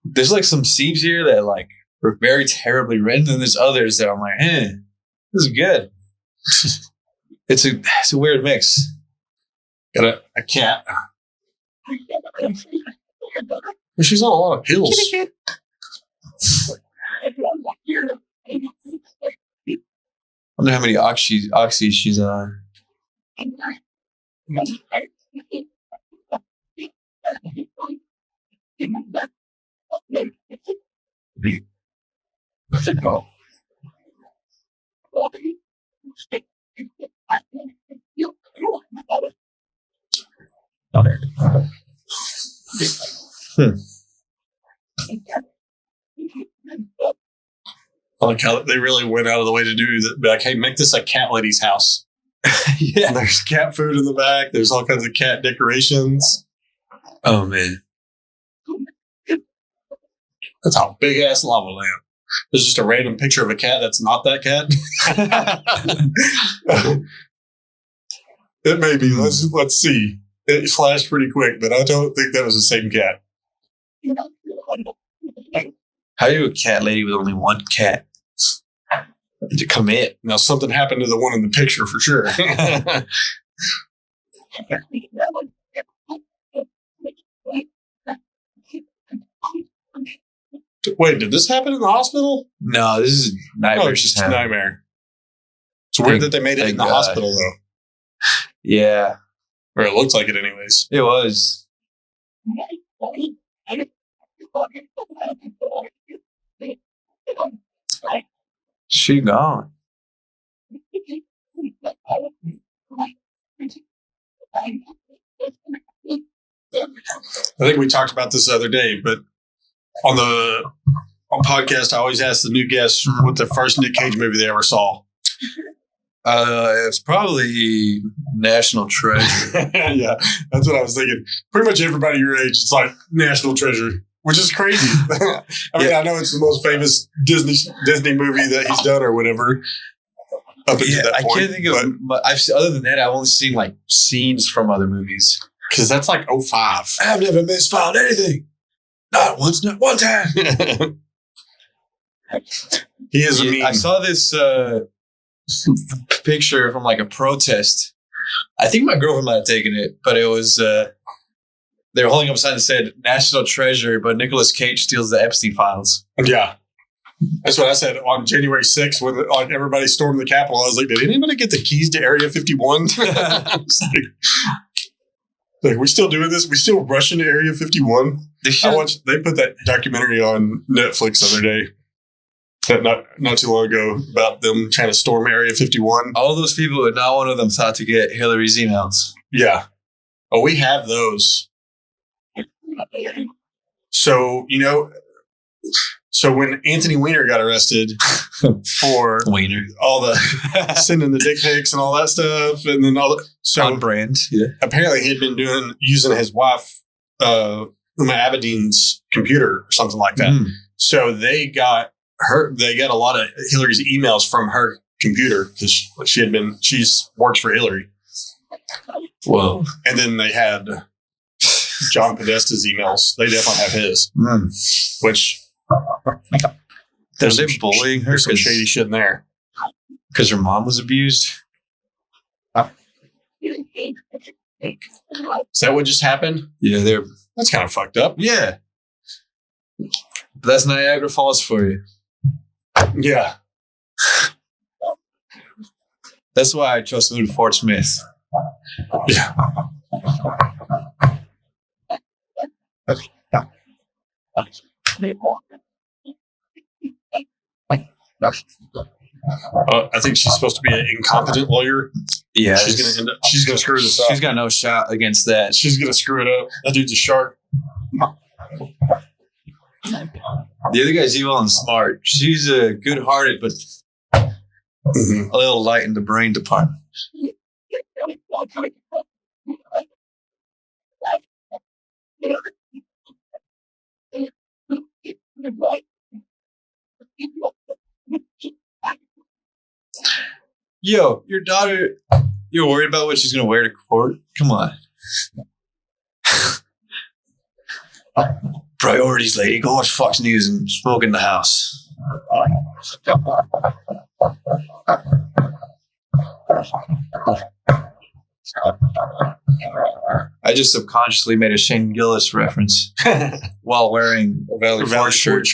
There's like some scenes here that like were very terribly written, and there's others that I'm like, this is good. It's a weird mix. Got a cat. She's on a lot of pills. I wonder how many oxys she's on. I like how they really went out of the way to do that. Like, hey, make this a cat lady's house. Yeah. And there's cat food in the back. There's all kinds of cat decorations. Oh, man. That's a big ass lava lamp. There's just a random picture of a cat that's not that cat. It may be. Let's see. It flashed pretty quick, but I don't think that was the same cat. How are you a cat lady with only one cat to commit? Now, something happened to the one in the picture for sure. Wait, did this happen in the hospital? No, this is nightmare. It's just a nightmare. It's weird that they made it in the hospital, though. Yeah. Or it looks like it anyways. It was. She gone. I think we talked about this the other day, but on podcast, I always ask the new guests what the first Nick Cage movie they ever saw. It's probably National Treasure. Yeah, that's what I was thinking. Pretty much everybody your age, it's like National Treasure, which is crazy. I mean, I know it's the most famous Disney movie that he's done or whatever. Up until that point, I can't think of. Other than that, I've only seen like scenes from other movies. Because that's like 05. I've never misfound anything. Not once, not one time. He is a meme. I saw this picture from like a protest. I think my girlfriend might have taken it, but it was they were holding up a sign that said "National Treasure," but Nicolas Cage steals the Epstein files. Yeah, that's what I said on January 6th when everybody stormed the Capitol. I was like, did anybody get the keys to Area 51? Like, we still doing this? We still rushing to Area 51? They put that documentary on Netflix the other day. Not too long ago about them trying to storm Area 51. All those people, and not one of them thought to get Hillary's emails. Yeah. Oh, we have those. So, so when Anthony Weiner got arrested for all the sending the dick pics and all that stuff, and then all the on brand, apparently he had been using his wife, Uma Abedin's computer or something like that. So they got a lot of Hillary's emails from her computer because she's works for Hillary. Whoa! And then they had John Podesta's emails. They definitely have his, which. There's they bullying her. There's some shady shit in there. Because her mom was abused. Is that what just happened? Yeah, that's kind of fucked up. Yeah. But that's Niagara Falls for you. Yeah. That's why I chose to move to Fort Smith. Yeah. I think she's supposed to be an incompetent lawyer. Yeah, she's gonna screw this up. She's got no shot against that. She's gonna screw it up. That dude's a shark. The other guy's evil and smart. She's good-hearted, but A little light in the brain department. Yo, your daughter, you're worried about what she's going to wear to court? Come on. Priorities, lady. Go watch Fox News and smoke in the house. I just subconsciously made a Shane Gillis reference while wearing a Valley Forge shirt.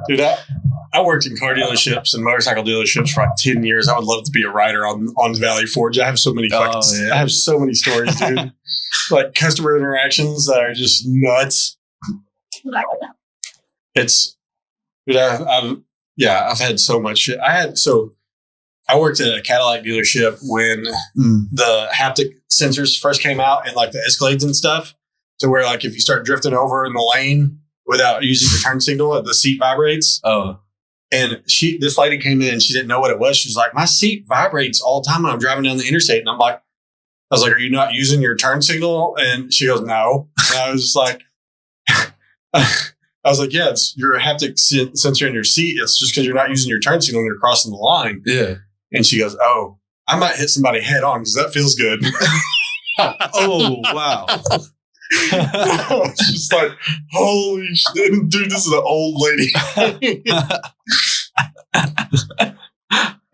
Dude, I worked in car dealerships and motorcycle dealerships for like 10 years. I would love to be a writer on Valley Forge. I have so many I have so many stories, dude. Like customer interactions that are just nuts. It's, dude, I've had so much shit. I worked at a Cadillac dealership when the haptic sensors first came out and like the Escalades and stuff, to where like if you start drifting over in the lane without using your turn signal, the seat vibrates. Oh. And this lady came in and she didn't know what it was. She was like, my seat vibrates all the time when I'm driving down the interstate. And I was like, are you not using your turn signal? And she goes, no. And I was just like, I was like, yeah, it's your haptic sensor in your seat. It's just because you're not using your turn signal when you're crossing the line. Yeah. And she goes, oh, I might hit somebody head on because that feels good. Oh, wow. It's just like, holy shit. Dude, this is an old lady.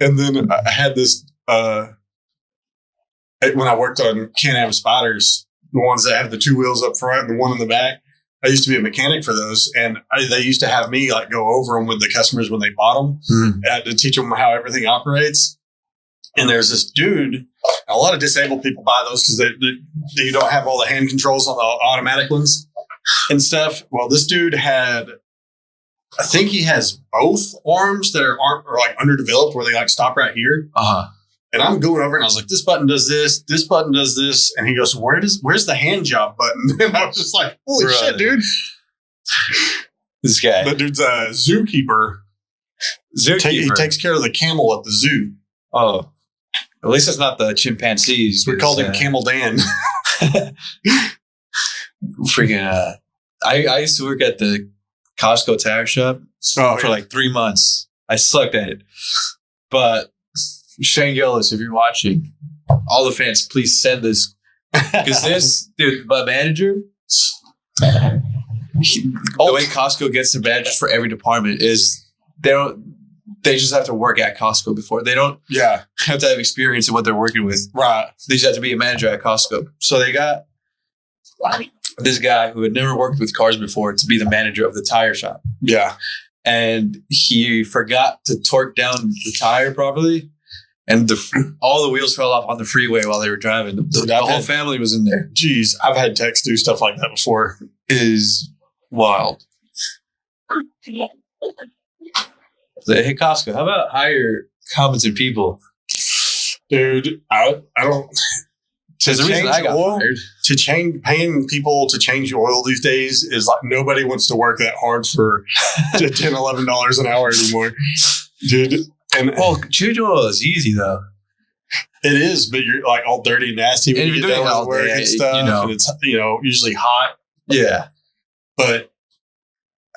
And then I had this, when I worked on Can-Am Spiders, the ones that have the two wheels up front and the one in the back, I used to be a mechanic for those, and they used to have me like go over them with the customers when they bought them to teach them how everything operates. And there's this dude, a lot of disabled people buy those because they don't have all the hand controls on the automatic ones and stuff. Well, this dude I think he has both arms that are like underdeveloped where they like stop right here. And I'm going over and I was like, this button does this button does this. And he goes, where's the hand job button? And I was just like, holy shit, dude. This guy. That dude's a zookeeper. He takes care of the camel at the zoo. Oh. At least it's not the chimpanzees. We called him Camel Dan. Freaking, I used to work at the Costco tire shop for like 3 months. I sucked at it. But Shane Gillis, if you're watching, all the fans, please send this. Because this, dude, my manager, the way Costco gets their managers for every department is they just have to work at Costco before. They don't have to have experience in what they're working with. Right. They just have to be a manager at Costco. So they got this guy who had never worked with cars before to be the manager of the tire shop. Yeah. And he forgot to torque down the tire properly. And all the wheels fell off on the freeway while they were driving. The whole family was in there. Jeez, I've had techs do stuff like that before. It is wild. Hey, Costco, how about hire competent people? Dude, I don't. Paying people to change oil these days is like nobody wants to work that hard for $10, $11 an hour anymore. Dude. Well, change oil is easy though. It is, but you're like all dirty and nasty when you get done with work and stuff. And it's usually hot. Yeah, but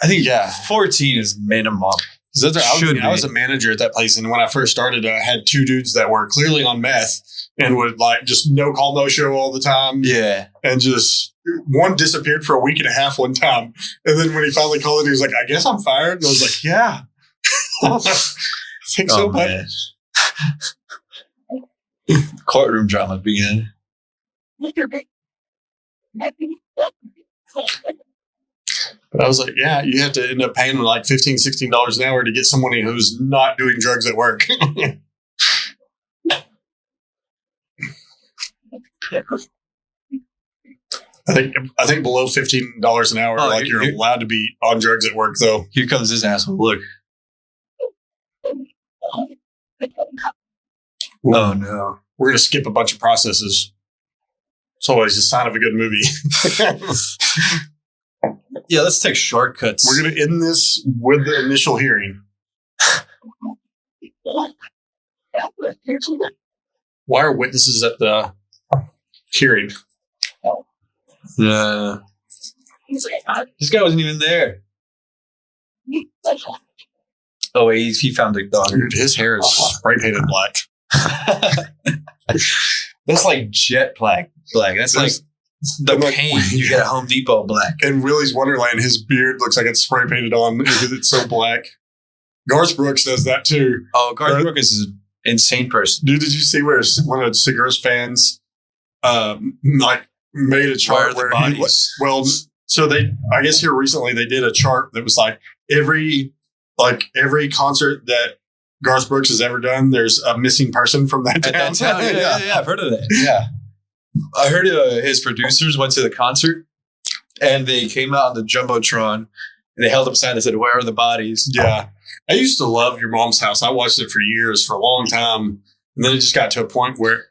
I think 14 is minimum. I was a manager at that place, and when I first started, I had two dudes that were clearly on meth and would like just no call, no show all the time. Yeah, and just one disappeared for a week and a half one time, and then when he finally called, he was like, "I guess I'm fired." And I was like, "Yeah." Think so, bud. Courtroom drama began. But I was like, yeah, you have to end up paying like $15, $16 an hour to get someone who's not doing drugs at work. I think below $15 an hour, you're allowed to be on drugs at work, though. Here comes this asshole. Look. Oh no. We're going to skip a bunch of processes. It's always a sign of a good movie. Yeah, let's take shortcuts. We're going to end this with the initial hearing. Why are witnesses at the hearing? Yeah. This guy wasn't even there. Oh, wait, he found the dog. Dude, his hair is spray painted black. That's like jet black. That's like the paint you get at Home Depot black. In Willy's Wonderland, his beard looks like it's spray painted on because it's so black. Garth Brooks does that too. Oh, Garth Brooks is an insane person. Dude, did you see where one of Segura's fans like made a chart where so I guess here recently they did a chart that was like every concert that Garth Brooks has ever done, there's a missing person from that town. Yeah, I've heard of that. Yeah. I heard his producers went to the concert and they came out on the Jumbotron and they held up a sign that said, "Where are the bodies?" Yeah. I used to love Your Mom's House. I watched it for years, for a long time. And then it just got to a point where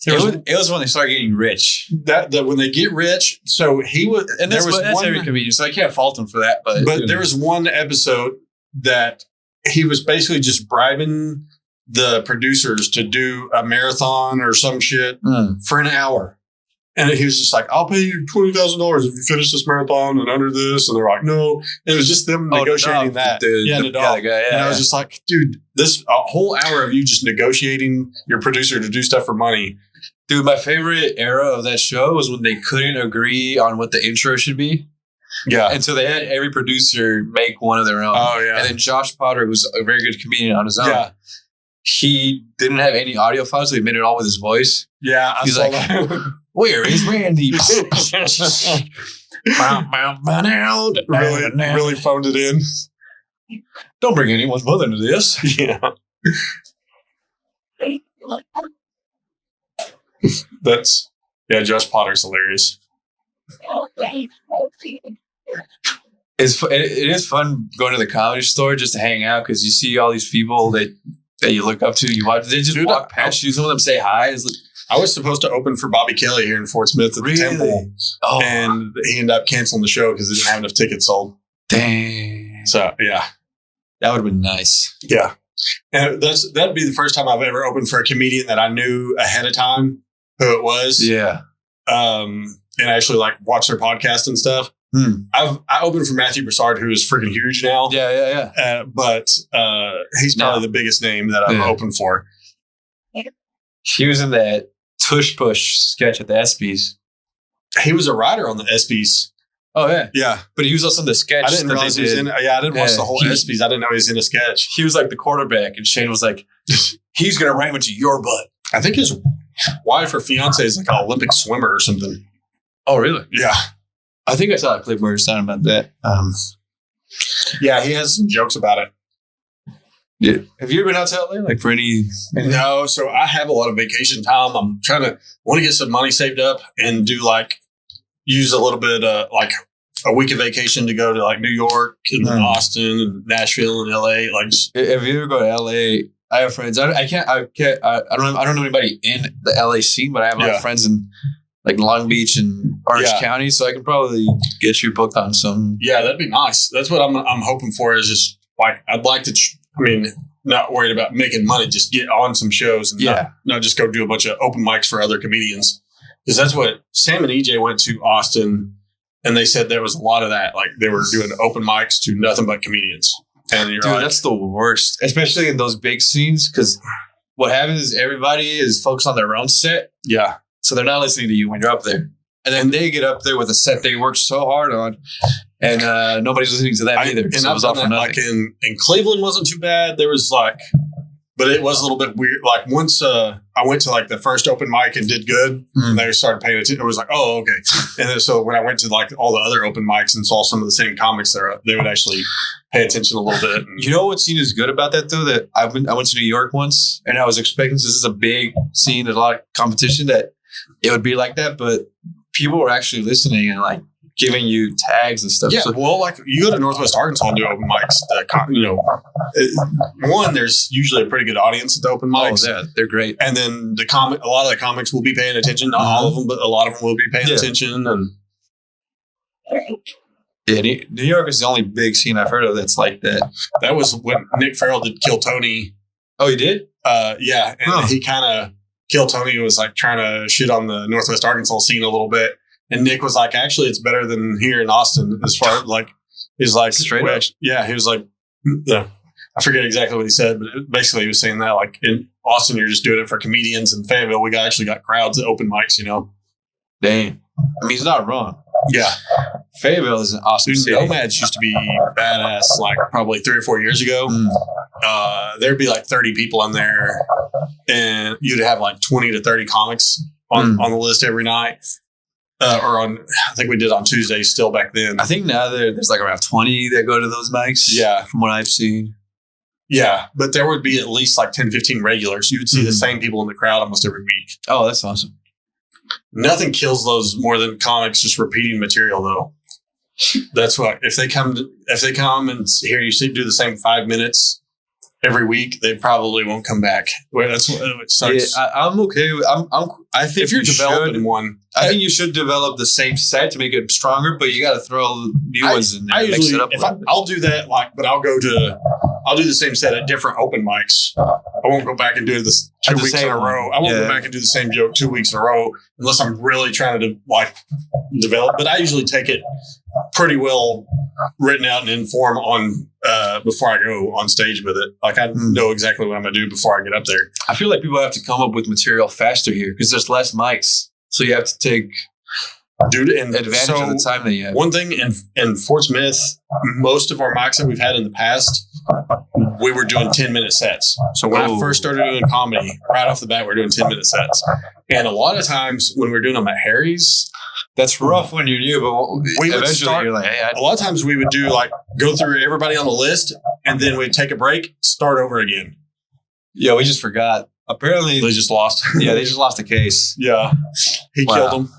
it was when they started getting rich. That when they get rich. So he was, and that's every comedian. So I can't fault him for that. But there was one episode that he was basically just bribing the producers to do a marathon or some shit for an hour. And he was just like, "I'll pay you $20,000 if you finish this marathon and under this." And they're like, "No." And it was just them negotiating that. The dog. And I was just like, dude, this a whole hour of you just negotiating your producer to do stuff for money. Dude, my favorite era of that show was when they couldn't agree on what the intro should be. Yeah. And so they had every producer make one of their own. Oh, yeah. And then Josh Potter, who's a very good comedian on his own, he didn't have any audio files, so he made it all with his voice. Yeah. He's like, "Where is Randy?" really phoned it in. Don't bring anyone's mother into this. Yeah. Josh Potter's hilarious. It is fun going to the comedy store just to hang out because you see all these people that you look up to. You watch. They just walk past you. Some of them say hi. I was supposed to open for Bobby Kelly here in Fort Smith at the Temple, and he ended up canceling the show because they didn't have enough tickets sold. Dang. So yeah, that would have been nice. Yeah, and that'd be the first time I've ever opened for a comedian that I knew ahead of time who it was. Yeah. And actually like watch their podcast and stuff. I opened for Matthew Broussard, who is freaking huge now. Yeah. But he's probably the biggest name that I've opened for. He was in that Tush Push sketch at the ESPYs. He was a writer on the ESPYs. Oh yeah, yeah. But he was also in the sketch. I didn't realize he was in. Yeah, I didn't watch the whole ESPYs. I didn't know he was in a sketch. He was like the quarterback, and Shane was like, "He's gonna ram into your butt." I think his wife or fiance is like an Olympic swimmer or something. Oh really? Yeah. I think I saw a clip where he was talking about that. Yeah, he has some jokes about it. Yeah. Have you ever been out to LA? Like for any? No. So I have a lot of vacation time. I'm want to get some money saved up and use a little bit, like a week of vacation to go to like New York and Austin and Nashville and LA. Like, if you ever go to LA, I have friends. I don't know anybody in the LA scene, but I have a lot of friends in like Long Beach and Orange County, so I can probably get you booked on some. Yeah, that'd be nice. That's what I'm hoping for. Is just like I'd like to. Not worried about making money. Just get on some shows and not just go do a bunch of open mics for other comedians. Because that's what Sam and EJ went to Austin, and they said there was a lot of that. Like they were doing open mics to nothing but comedians. And you're dude, that's the worst, especially in those big scenes. Because what happens is everybody is focused on their own set. Yeah. So they're not listening to you when you're up there. And then they get up there with a set they worked so hard on, and nobody's listening to that either. And so it was all for nothing. Like in Cleveland wasn't too bad. There was like, but it was a little bit weird. Like once I went to like the first open mic and did good, and they started paying attention. It was like, oh, okay. And then so when I went to like all the other open mics and saw some of the same comics there, they would actually pay attention a little bit. You know what scene is good about that though? That I went to New York once, and I was expecting this is a big scene, there's a lot of competition, that it would be like that, but people were actually listening and like giving you tags and stuff. Yeah, so, well, like you go to Northwest Arkansas and do open mics. There's usually a pretty good audience at the open mics. Oh, yeah, they're great. And then a lot of the comics will be paying attention. Not all of them, but a lot of them will be paying attention. And yeah, New York is the only big scene I've heard of that's like that. That was when Nick Farrell did Kill Tony. Oh, he did? Yeah, and he kind of Kill Tony was like trying to shit on the Northwest Arkansas scene a little bit, and Nick was like, actually, it's better than here in Austin as far as like he's like straight up. Yeah, he was like, yeah, I forget exactly what he said, but basically he was saying that like in Austin you're just doing it for comedians, and Fayetteville we actually got crowds at open mics, you know. Dang, I mean he's not wrong. Yeah, Fayetteville is an awesome city. Nomads used to be badass like probably 3 or 4 years ago. There'd be like 30 people in there, and you'd have like 20 to 30 comics on the list every night. Or on, I think we did on Tuesdays still back then. I think now there's like around 20 that go to those mics. Yeah. From what I've seen. Yeah. But there would be at least like 10, 15 regulars. You would see the same people in the crowd almost every week. Oh, that's awesome. Nothing kills those more than comics just repeating material, though. That's what if they come and hear you do the same 5 minutes every week, they probably won't come back. Well, that's what it sucks. Yeah, I'm okay. I think if you're developing one, I think you should develop the same set to make it stronger, but you got to throw new ones in there. I usually, I'll do that, but I'll do the same set at different open mics. I won't go back and do this 2 weeks in a row. I won't go back and do the same joke 2 weeks in a row unless I'm really trying to like develop. But I usually take it pretty well written out and in form on before I go on stage with it. Like I know exactly what I'm gonna do before I get up there. I feel like people have to come up with material faster here because there's less mics, so you have to take advantage of the time that you have. One thing in Fort Smith, most of our mics that we've had in the past, we were doing 10-minute sets. So when I first started doing comedy, right off the bat, we were doing 10-minute sets. And a lot of times when we were doing them at Harry's, that's rough when you're new, but eventually you're like, hey, a lot of times we would do like go through everybody on the list and then we'd take a break, start over again. Yeah, we just forgot. Apparently they just lost. Yeah, they just lost a case. Yeah. He killed him.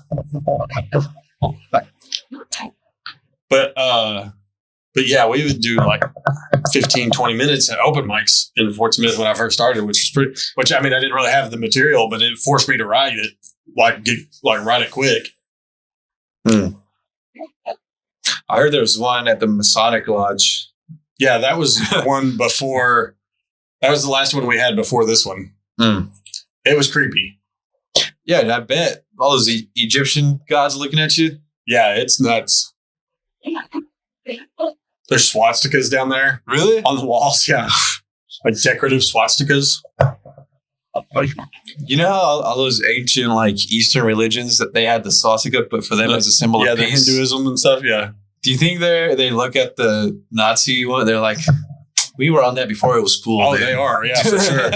But yeah, we would do like 15, 20 minutes at open mics in Fort Smith when I first started, which I mean, I didn't really have the material, but it forced me to write it, write it quick. I heard there was one at the Masonic Lodge. Yeah, that was one before. That was the last one we had before this one. It was creepy. Yeah, I bet. All those Egyptian gods looking at you. Yeah, it's nuts. There's swastikas down there. Really? On the walls, yeah. Like decorative swastikas. You know how all those ancient like Eastern religions that they had the swastika, but for them as a symbol of peace? The Hinduism and stuff, yeah. Do you think they look at the Nazi one, they're like, we were on that before it was cool. Oh, they are, yeah, for sure.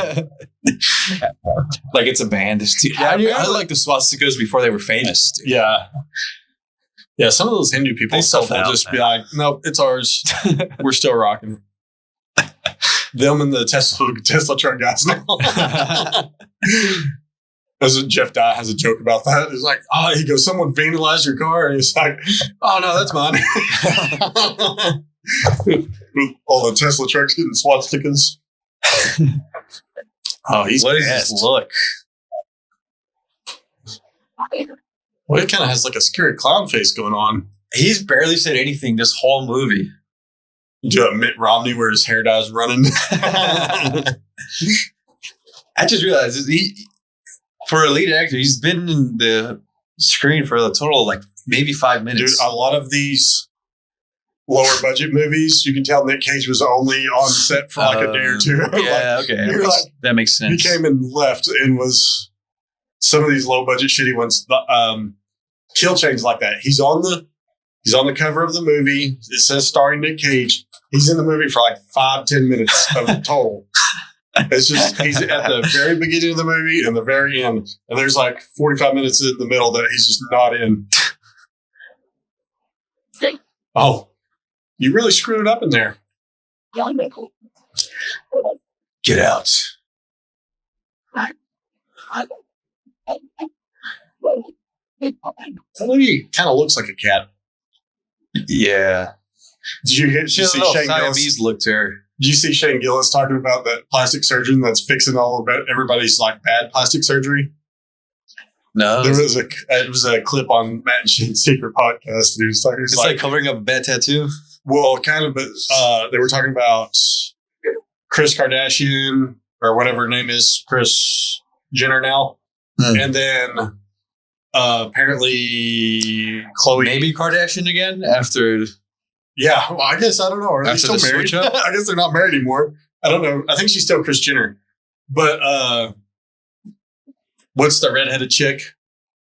Like it's a band. Yeah, I like the swastikas before they were famous. Dude. Yeah. Yeah, some of those Hindu people will just be like, nope, it's ours. We're still rocking. Them and the Tesla truck guys now. Jeff Dye has a joke about that. He's like, he goes, someone vandalized your car. And he's like, oh, no, that's mine. All the Tesla trucks getting swastikas. Oh, he's what is this look? Well, he kind of has like a scary clown face going on. He's barely said anything this whole movie. Do you have Mitt Romney where his hair dye's running? I just realized for a lead actor, he's been in the screen for a total of like maybe 5 minutes. Dude, a lot of these lower budget movies, you can tell Nick Cage was only on set for like a day or two. Yeah, okay. That makes sense. He came and left and was some of these low budget shitty ones. Kill Chain's like that. He's on the cover of the movie. It says starring Nick Cage. He's in the movie for like 5-10 minutes of total. It's just he's at the very beginning of the movie and the very end, and there's like 45 minutes in the middle that he's just not in. Oh, you really screwed it up in there. Get out. He kind of looks like a cat. Yeah. Did you see Shane Gillis look to her? Did you see Shane Gillis talking about that plastic surgeon that's fixing all of everybody's like bad plastic surgery? No. It was a clip on Matt and Shane's secret podcast. And he was talking, it's like covering up a bad tattoo. Well, kind of, but they were talking about Kris Kardashian or whatever her name is, Kris Jenner now. And then apparently Khloe. Maybe Kardashian again after. Yeah, well, I guess, I don't know. Are they still married? I guess they're not married anymore. I don't know. I think she's still Kris Jenner. But what's the redheaded chick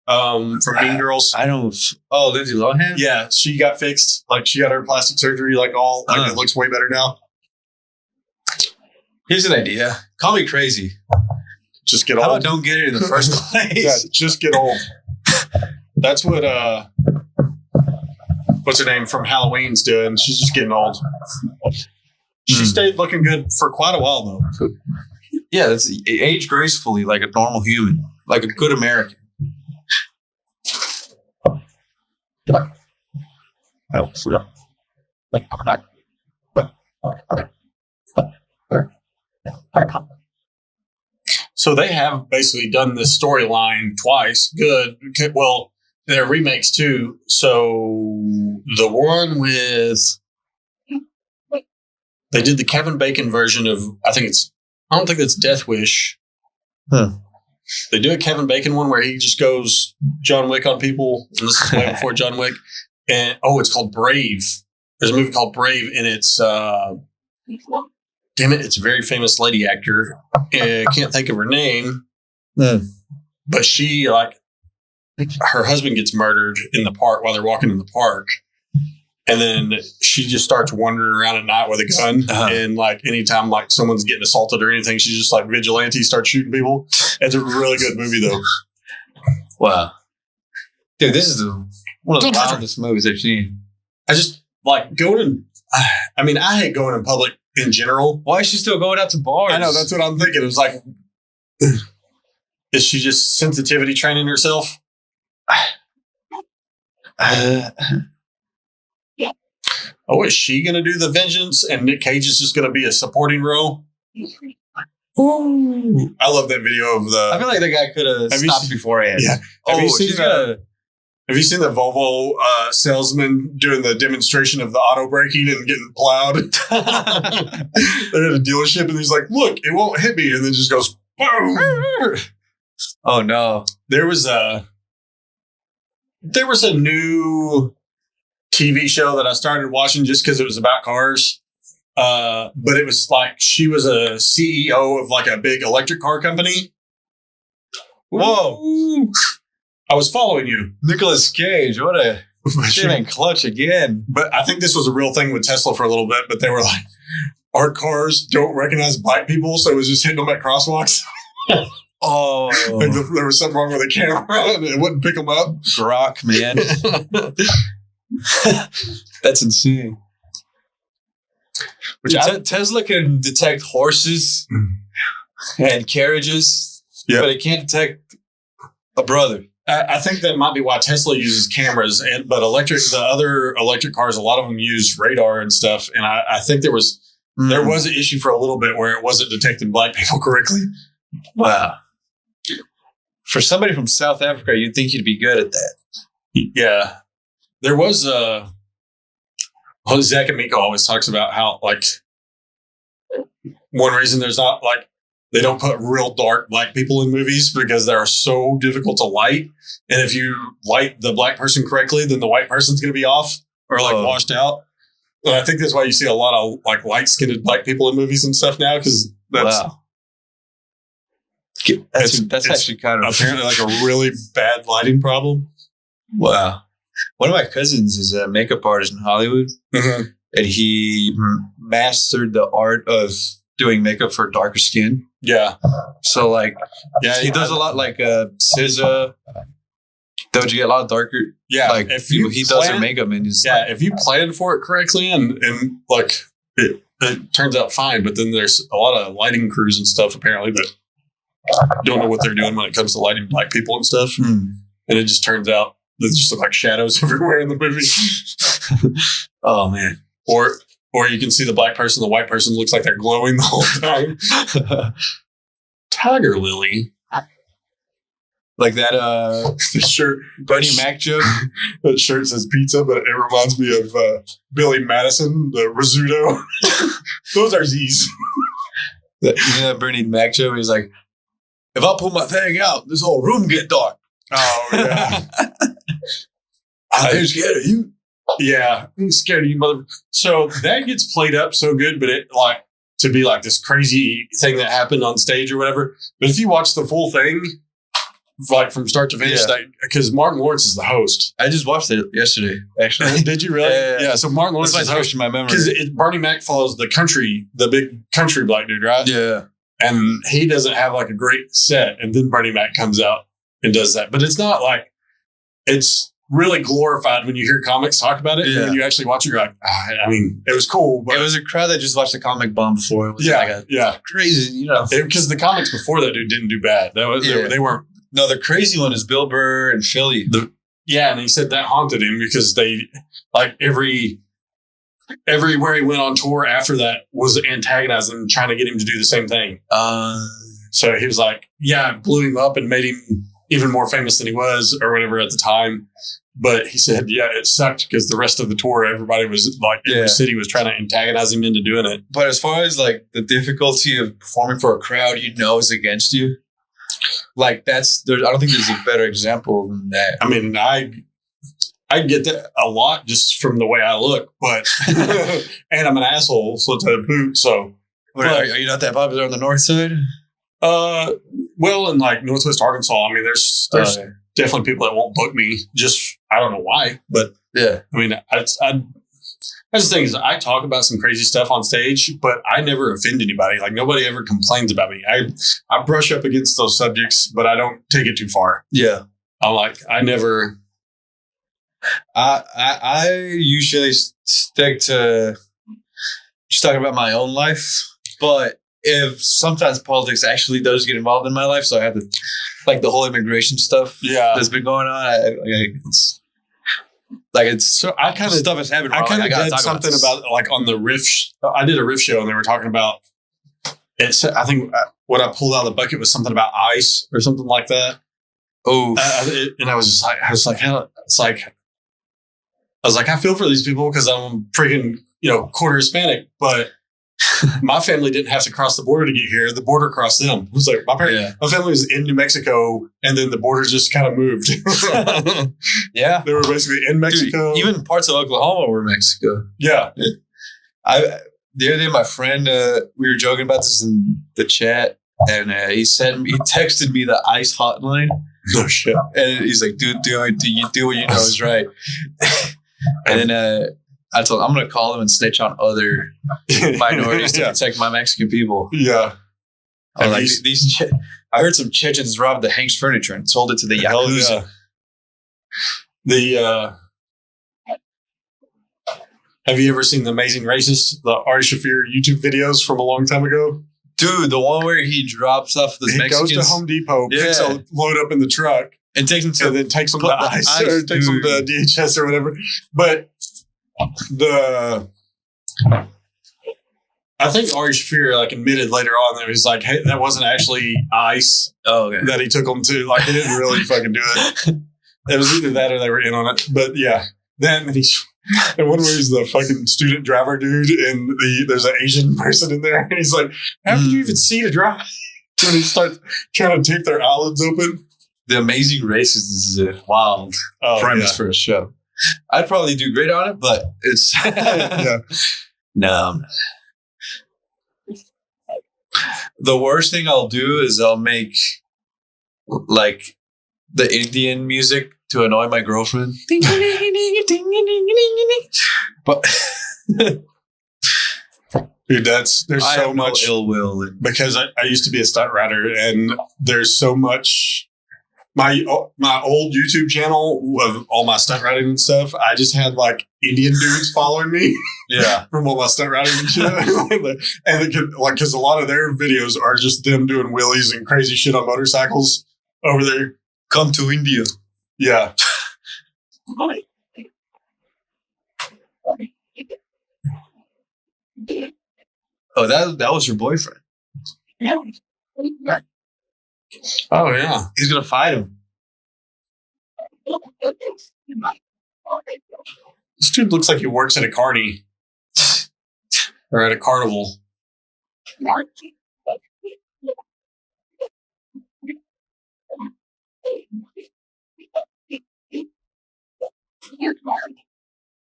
from Mean Girls? I don't. Oh, Lindsay Lohan? Yeah, she got fixed. Like, she got her plastic surgery, like, it looks way better now. Here's an idea. Call me crazy. Just get old. How about don't get it in the first place? Yeah, just get old. That's what, what's her name from Halloween's doing. She's just getting old. She stayed looking good for quite a while, though. Yeah, that's age gracefully like a normal human, like a good American. So they have basically done this storyline twice. Good. Well, they're remakes too. So the one with, they did the Kevin Bacon version of, I don't think it's Death Wish. They do a Kevin Bacon one where he just goes John Wick on people. And this is way before John Wick. And it's called Brave. There's a movie called Brave, and it's it's a very famous lady actor. I can't think of her name. But she, like, her husband gets murdered in the park while they're walking in the park. And then she just starts wandering around at night with a gun. And, like, anytime, like, someone's getting assaulted or anything, she's just, like, vigilante, starts shooting people. It's a really good movie, though. Wow. Dude, this is one of the wildest movies I've seen. I just, like, I hate going in public in general. Why is she still going out to bars? I know, that's what I'm thinking. It was like, is she just sensitivity training herself? Is she going to do the vengeance and Nick Cage is just going to be a supporting role? Ooh. I love that video of the... I feel like the guy could have stopped beforehand. Yeah. Have you seen the Volvo salesman doing the demonstration of the auto braking and getting plowed? They're at a dealership and he's like, look, it won't hit me. And then just goes, boom. Oh, no. There was a new TV show that I started watching just because it was about cars. But it was like she was a CEO of like a big electric car company. Whoa. I was following you. Nicolas Cage. What a shit and clutch again. But I think this was a real thing with Tesla for a little bit, but they were like, our cars don't recognize black people, so it was just hitting them at crosswalks. Oh. Like there was something wrong with the camera and it wouldn't pick them up. Grok, man. That's insane. Tesla can detect horses and carriages, but it can't detect a brother. I think that might be why Tesla uses cameras, but the other electric cars, a lot of them use radar and stuff. And I think there was an issue for a little bit where it wasn't detecting black people correctly. Wow. For somebody from South Africa, you'd think you'd be good at that. Yeah. There was Zach and Miko always talks about how, like, one reason there's not, like, they don't put real dark black people in movies because they're so difficult to light. And if you light the black person correctly, then the white person's going to be off or, like, washed out. And I think that's why you see a lot of, like, light-skinned black people in movies and stuff now, because that's... Wow. That's actually kind of... apparently, like, a really bad lighting problem. Wow. One of my cousins is a makeup artist in Hollywood, and he mastered the art of doing makeup for darker skin. Yeah. So, like, he does a lot like SZA. Don't you get a lot darker? Yeah. Like, he does her makeup and he's if you plan for it correctly and like, it turns out fine, but then there's a lot of lighting crews and stuff apparently that don't know what they're doing when it comes to lighting black people and stuff. And it just turns out they just look like shadows everywhere in the movie. Oh, man. Or you can see the black person, the white person looks like they're glowing the whole time. Tiger Lily. Like that the shirt. Bernie Mac joke. That shirt says pizza, but it reminds me of Billy Madison, the risotto. Those are Z's. You know that Bernie Mac joke? He's like, if I pull my thing out, this whole room get dark. Oh, yeah. I'm scared of you. Yeah, I'm scared of you, mother. So that gets played up so good, but it like to be like this crazy thing that happened on stage or whatever. But if you watch the full thing, like from start to finish, because Martin Lawrence is the host. I just watched it yesterday, actually. Did you really? Yeah. So Martin Lawrence is the host in my memory. because Bernie Mac follows the big country black dude, right? Yeah. And he doesn't have like a great set, and then Bernie Mac comes out and does that. But it's not like it's really glorified when you hear comics talk about it. Yeah. And when you actually watch it, you're like, I mean, it was cool. But it was a crowd that just watched the comic bomb before. It was crazy, you know. Because the comics before that dude didn't do bad. They weren't. No, the crazy one is Bill Burr and Philly. And he said that haunted him because they, like, everywhere he went on tour after that was antagonizing him, trying to get him to do the same thing. So he was like, it blew him up and made him even more famous than he was or whatever at the time. But he said, it sucked because the rest of the tour, everybody was like, every city was trying to antagonize him into doing it. But as far as like the difficulty of performing for a crowd you know is against you, like I don't think there's a better example than that. I mean, I get that a lot just from the way I look, but and I'm an asshole, so to boot. So, are you not that popular on the north side? Well, in like Northwest Arkansas, I mean, there's definitely people that won't book me. Just I don't know why, but yeah, I mean, that's the thing is I talk about some crazy stuff on stage, but I never offend anybody. Like nobody ever complains about me. I brush up against those subjects, but I don't take it too far. Yeah, I never. I usually stick to just talking about my own life, but if sometimes politics actually does get involved in my life, so I have to like the whole immigration stuff that's been going on. So I kind of stuff is happening. I kind of did something about like on the riff. I did a riff show and they were talking about it. I think what I pulled out of the bucket was something about ice or something like that. Oh, and I was like, I feel for these people because I'm freaking, quarter Hispanic, but my family didn't have to cross the border to get here. The border crossed them. It was like my family was in New Mexico, and then the border just kind of moved. Yeah, they were basically in Mexico. Dude, even parts of Oklahoma were Mexico. Yeah, the other day, my friend, we were joking about this in the chat, and he texted me the ICE hotline. Oh shit! And he's like, "Dude, do you do what you know is right?" And then I told him I'm going to call them and snitch on other minorities to protect my Mexican people. Yeah. I was like, I heard some Chechens robbed the Hank's furniture and sold it to the Yakuza. Have you ever seen The Amazing Racist, the Ari Shaffir YouTube videos from a long time ago? Dude, the one where he drops off the Mexicans. He goes to Home Depot, picks a load up in the truck, and takes them to ICE or takes them to DHS or whatever. But I think Ari Shaffir admitted later on that he was like, hey, that wasn't actually ICE that he took them to. Like, he didn't really fucking do it. It was either that or they were in on it. But yeah, then and one where he's the fucking student driver dude, and there's an Asian person in there, and he's like, how could you even see to drive? When he starts trying to tape their eyelids open. The Amazing Racist is a wild premise for a show. I'd probably do great on it, but it's no. The worst thing I'll do is I'll make like the Indian music to annoy my girlfriend. But dude, there's so much ill will because I used to be a stunt rider, and there's so much. My old YouTube channel of all my stunt riding and stuff, I just had like Indian dudes following me. Yeah. From all my stunt riding and shit. And because a lot of their videos are just them doing wheelies and crazy shit on motorcycles over there. Come to India. Yeah. Oh, that was your boyfriend. Oh yeah, he's gonna fight him. This dude looks like he works at a carny or at a carnival.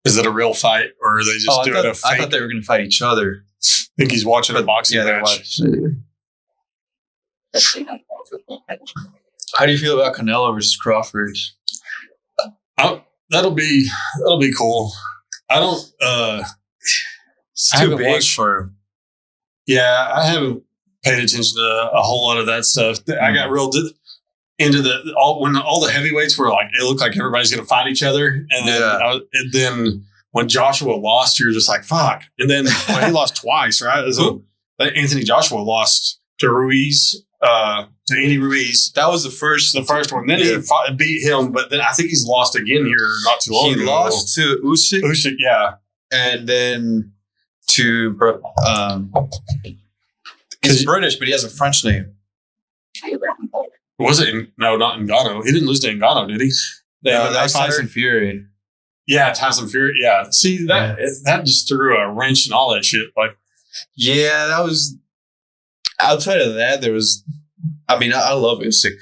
Is it a real fight, or are they just doing a fake? I thought they were going to fight each other. I think he's watching a boxing match. How do you feel about Canelo versus Crawford? That'll be cool. I don't. It's too big for him. Yeah, I haven't paid attention to a whole lot of that stuff. I got real into when all the heavyweights were like, it looked like everybody's going to fight each other, and then when Joshua lost, you're just like, fuck. And then he lost twice, right? So Anthony Joshua lost to Ruiz, to Andy Ruiz. That was the first one. Then he beat him, but then I think he's lost again here not too long ago. He lost to Usyk. Usyk, yeah. And then to he's British, but he has a French name. Was it? No, not Ngannou. He didn't lose to Ngannou, did he? That's Tyson Fury. Yeah, Tyson Fury. Yeah. See, that just threw a wrench and all that shit. Like, yeah, that was. Outside of that, there was. I mean, I love Usyk.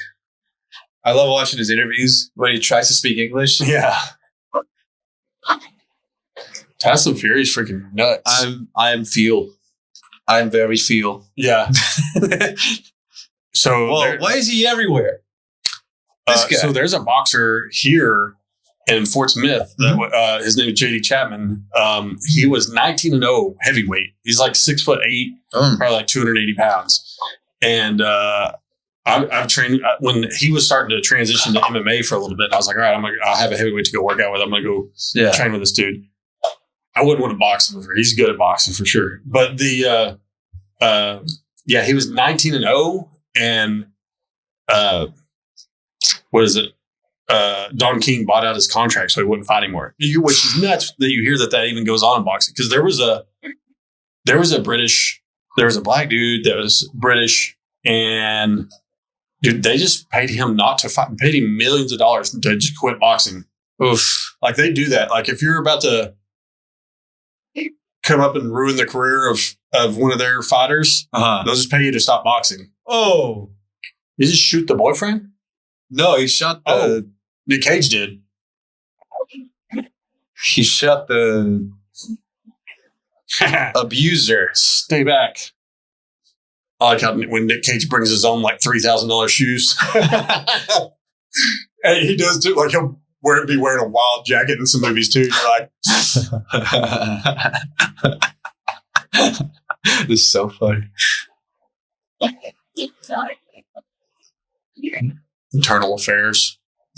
I love watching his interviews when he tries to speak English. Yeah. Tyson Fury is freaking nuts. I'm very feel. Yeah. So why is he everywhere? This guy. So there's a boxer here in Fort Smith. His name is JD Chapman. He was 19-0 heavyweight. He's like 6'8", probably like 280 pounds. And I've trained when he was starting to transition to MMA for a little bit. And I was like, all right, I'll have a heavyweight to go work out with. I'm going to go train with this dude. I wouldn't want to box him with her. He's good at boxing for sure. But he was 19-0, and what is it? Don King bought out his contract so he wouldn't fight anymore. Which is nuts that you hear that even goes on in boxing, because there was a black dude that was British, and dude, they just paid him not to fight, paid him millions of dollars to just quit boxing. Oof. Like they do that. Like if you're about to come up and ruin the career of one of their fighters, they'll just pay you to stop boxing. Oh. Did he just shoot the boyfriend? No, he shot the... Nick Cage did. He shot the abuser. Stay back. I like how when Nick Cage brings his own like $3,000 shoes. And he does too. Like he'll be wearing a wild jacket in some movies too. You're like... This is so funny. Internal affairs. I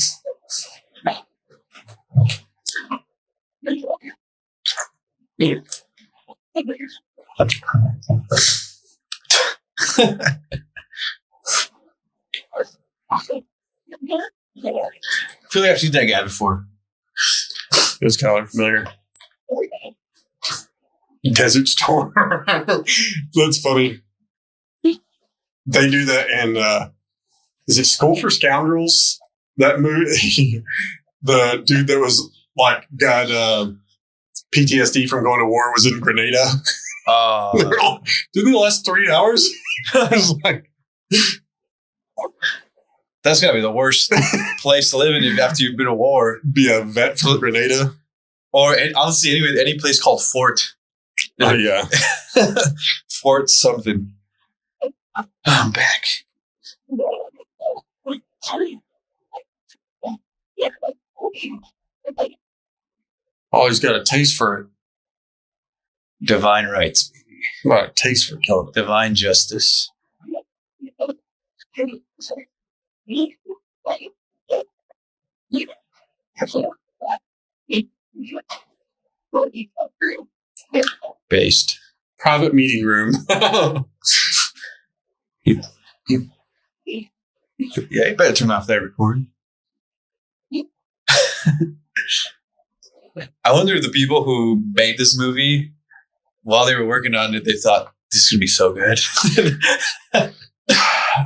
feel like I've seen that guy before. It was kind of familiar. Desert Storm. That's funny. They do that, and is it School for Scoundrels? That movie, the dude that was like got PTSD from going to war was in Grenada. Didn't it last 3 hours? I was like, that's gotta be the worst place to live in after you've been at war. Be a vet from Grenada, or honestly, anyway, any place called Fort. Oh yeah, Fort something. I'm back. Always got a taste for it. Divine rights, baby. Got a taste for killing. Divine justice. Based. Private meeting room. Yeah, you better turn off that recording. I wonder if the people who made this movie, while they were working on it, they thought this is gonna be so good.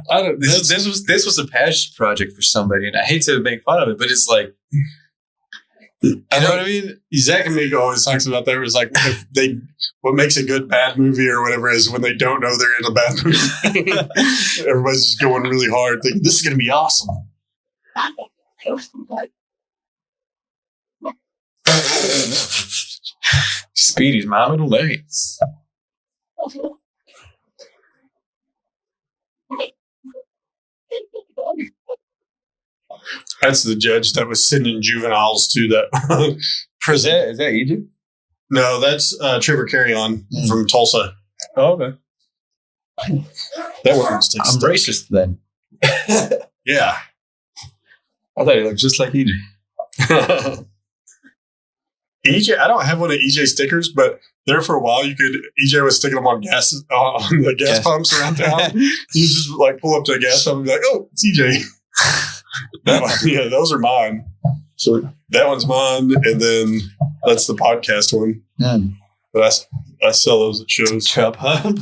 This was a passion project for somebody, and I hate to make fun of it, but it's like, you know what I mean? Zach Amico always talks about that. It's like what makes a good bad movie or whatever is when they don't know they're in a bad movie. Everybody's just going really hard, thinking this is going to be awesome. Speedy's my middle name. That's the judge that was sending juveniles to that prison. Is that Egypt? No, that's Trevor Carry-On from Tulsa. Oh, okay. That one was I'm racist then. Yeah. I thought he looked just like EJ. EJ, I don't have one of EJ stickers, but there for a while, EJ was sticking them on the gas pumps around town. You just like pull up to a gas pump and be like, oh, it's EJ. Yeah, those are mine. So that one's mine, and then that's the podcast one. But I sell those at shows. Chub Hub.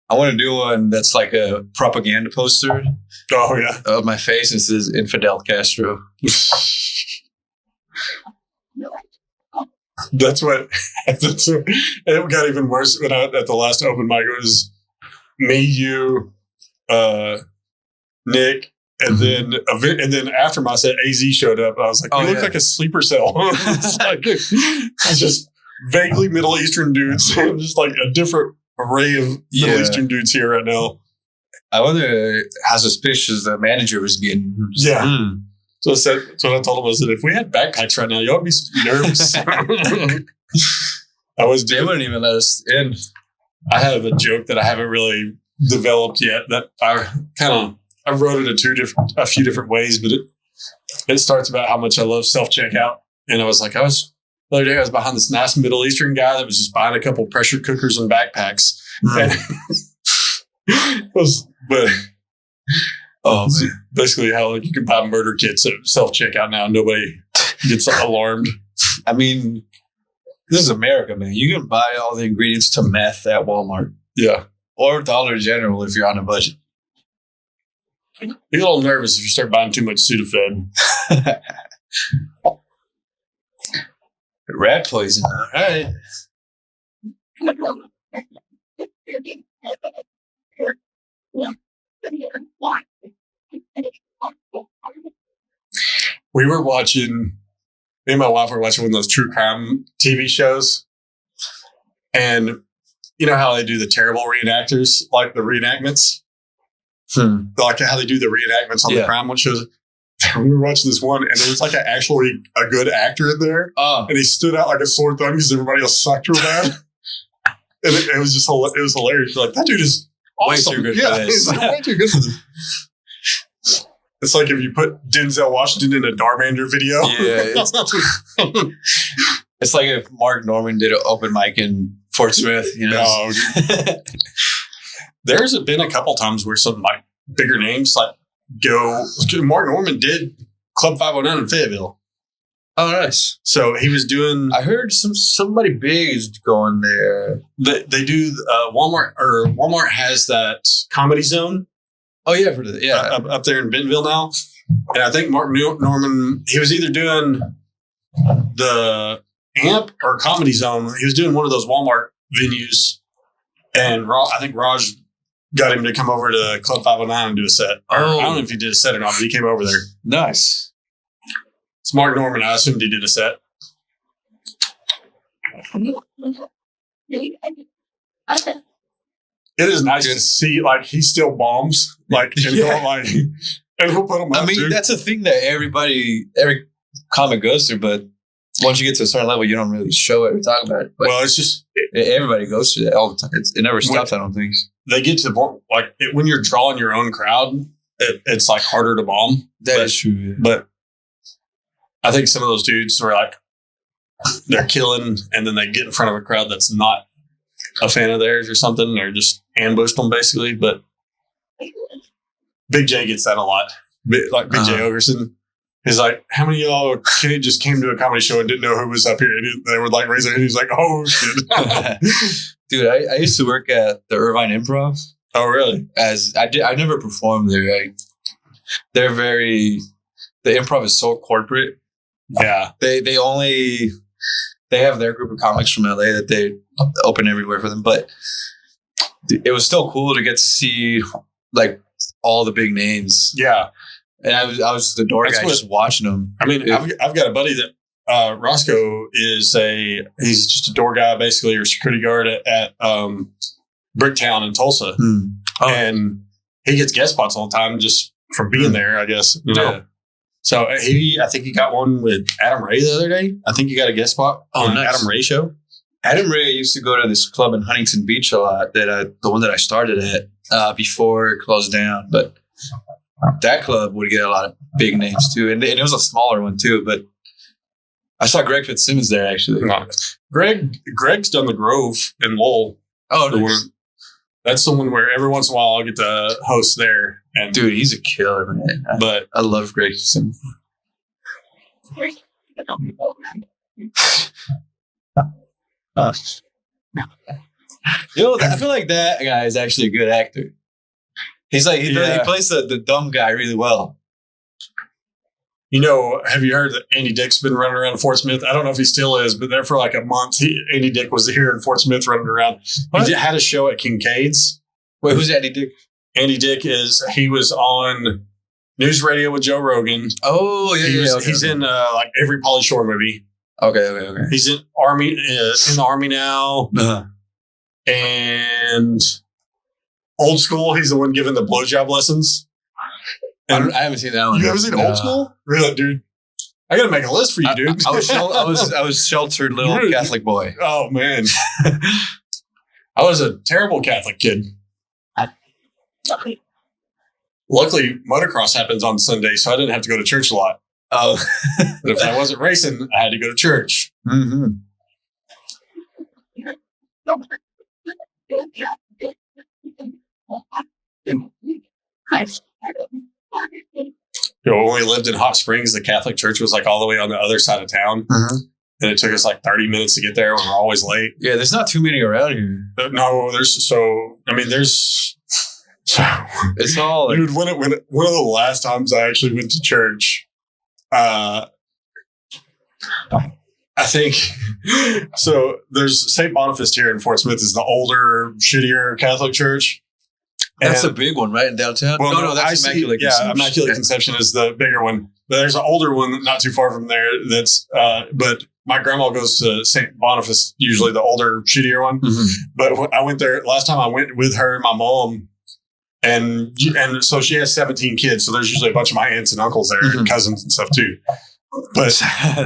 I want to do one that's like a propaganda poster. Oh yeah, of my face. It says Infidel Castro. That's what. It got even worse when at the last open mic. It was me, you, Nick, and then after my set, AZ showed up. I was like, "You look like a sleeper cell." It's just vaguely Middle Eastern dudes, just like a different array of Middle Eastern dudes here right now. I wonder how suspicious the manager was getting. Yeah. So what I told him was that if we had backpacks right now, y'all would be nervous. They wouldn't even let us in. I have a joke that I haven't really developed yet that I wrote it a few different ways, but it starts about how much I love self-checkout. And I was like, the other day I was behind this nice Middle Eastern guy that was just buying a couple pressure cookers and backpacks. And basically how you can buy murder kits at self-checkout now. Nobody gets alarmed. I mean, this is America, man. You can buy all the ingredients to meth at Walmart. Yeah. Or Dollar General if you're on a budget. You get a little nervous if you start buying too much Sudafed. Rat poison. All right. Me and my wife were watching one of those true crime TV shows. And you know how they do the terrible reenactors, like the reenactments? Like how they do the reenactments on the crime shows. We were watching this one, and there was like actually a good actor in there. And he stood out like a sore thumb because everybody else sucked real bad. And it was just it was hilarious. You're like, that dude is awesome. Way too good for this. He's way too good for this. It's like if you put Denzel Washington in a Darmander video. Yeah. It's like if Mark Norman did an open mic in Fort Smith. You know? No. There's been a couple times where some like bigger names like go. Mark Norman did Club 509 in Fayetteville. Oh, nice. So he was doing. I heard somebody big is going there. They do Walmart has that Comedy Zone. Oh yeah, up there in Bentonville now. And I think Mark Norman, he was either doing the AMP or Comedy Zone. He was doing one of those Walmart venues, and I think Raj got him to come over to Club 509 and do a set. I don't know if he did a set or not, but he came over there. Nice. It's Mark Norman. I assumed he did a set. It is nice to see, like, he still bombs, like, and he'll put them up. I mean, too. That's a thing that every comic goes through, but once you get to a certain level, you don't really show it or talk about it. But it's just everybody goes through that all the time. It never stops. I don't think they get to the point when you're drawing your own crowd, it's like harder to bomb. That is true. Yeah. But I think some of those dudes are like they're killing, and then they get in front of a crowd that's not a fan of theirs or something. They're just ambushed them basically. But Big J gets that a lot. Big J Ogerson. He's like, how many of y'all just came to a comedy show and didn't know who was up here? And they would like raise their hand. He's like, oh shit. Dude, I used to work at the Irvine Improv. Oh really? I never performed there. The improv is so corporate. Yeah. They have their group of comics from LA that they open everywhere for them. But it was still cool to get to see like all the big names. Yeah. And I was the door guy just watching them. I mean, I've got a buddy that Roscoe he's just a door guy basically, or security guard at Bricktown in Tulsa. And he gets guest spots all the time just from being there, I guess. You know? So I think he got one with Adam Ray the other day. I think he got a guest spot on nice. Adam Ray show. Adam Ray used to go to this club in Huntington Beach a lot. The one that I started at before it closed down. But that club would get a lot of big names too, and it was a smaller one too. But I saw Greg Fitzsimmons there actually. Greg's done the Grove in Lowell. Oh, nice. That's the one where every once in a while I'll get to host there. And dude, he's a killer, man. But I love Greg Fitzsimmons. I feel like that guy is actually a good actor. He's like he plays the dumb guy really well. You know, have you heard that Andy Dick's been running around Fort Smith? I don't know if he still is, but there for like a month, Andy Dick was here in Fort Smith running around. He had a show at Kincaid's. Wait, who's Andy Dick? Andy Dick he was on News Radio with Joe Rogan. Oh, yeah. He's in like every Pauly Shore movie. Okay. He's in the Army now. Uh-huh. And Old School, he's the one giving the blowjob lessons. I haven't seen that one. You haven't seen Old School? Really, dude? I got to make a list for you, dude. I was sheltered little Catholic boy. Oh, man. I was a terrible Catholic kid. Luckily, motocross happens on Sunday, so I didn't have to go to church a lot. Oh. But if I wasn't racing, I had to go to church. Mm-hmm. You know, when we lived in Hot Springs, the Catholic church was like all the way on the other side of town. Mm-hmm. And it took us like 30 minutes to get there. We're always late. Yeah, there's not too many around here. No, there's it's all like, dude, one of the last times I actually went to church, I think, so there's St. Boniface here in Fort Smith is the older, shittier Catholic church. That's a big one, right, in downtown? Well, no, that's Immaculate Conception. Yeah, Immaculate Conception is the bigger one. But there's an older one not too far from there that's, but my grandma goes to St. Boniface, usually the older, shittier one. Mm-hmm. But when I went there, last time I went with her and my mom, and so she has 17 kids. So there's usually a bunch of my aunts and uncles there and cousins and stuff too. But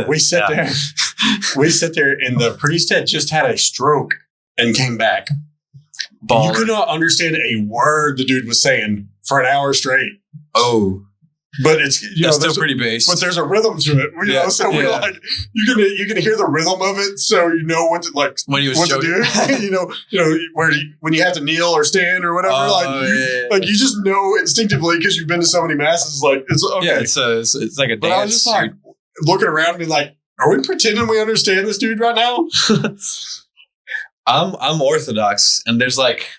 we sit there, and the priest had just had a stroke and came back. You could not understand a word the dude was saying for an hour straight. Oh, but it's still pretty bass. But there's a rhythm to it, know. So we're like, you can hear the rhythm of it, so you know what to like when he was what to do. When you have to kneel or stand or whatever. Like you just know instinctively because you've been to so many masses. Like it's okay. Yeah, it's like a dance. But I was just like looking around, and like, are we pretending we understand this dude right now? I'm Orthodox, and there's like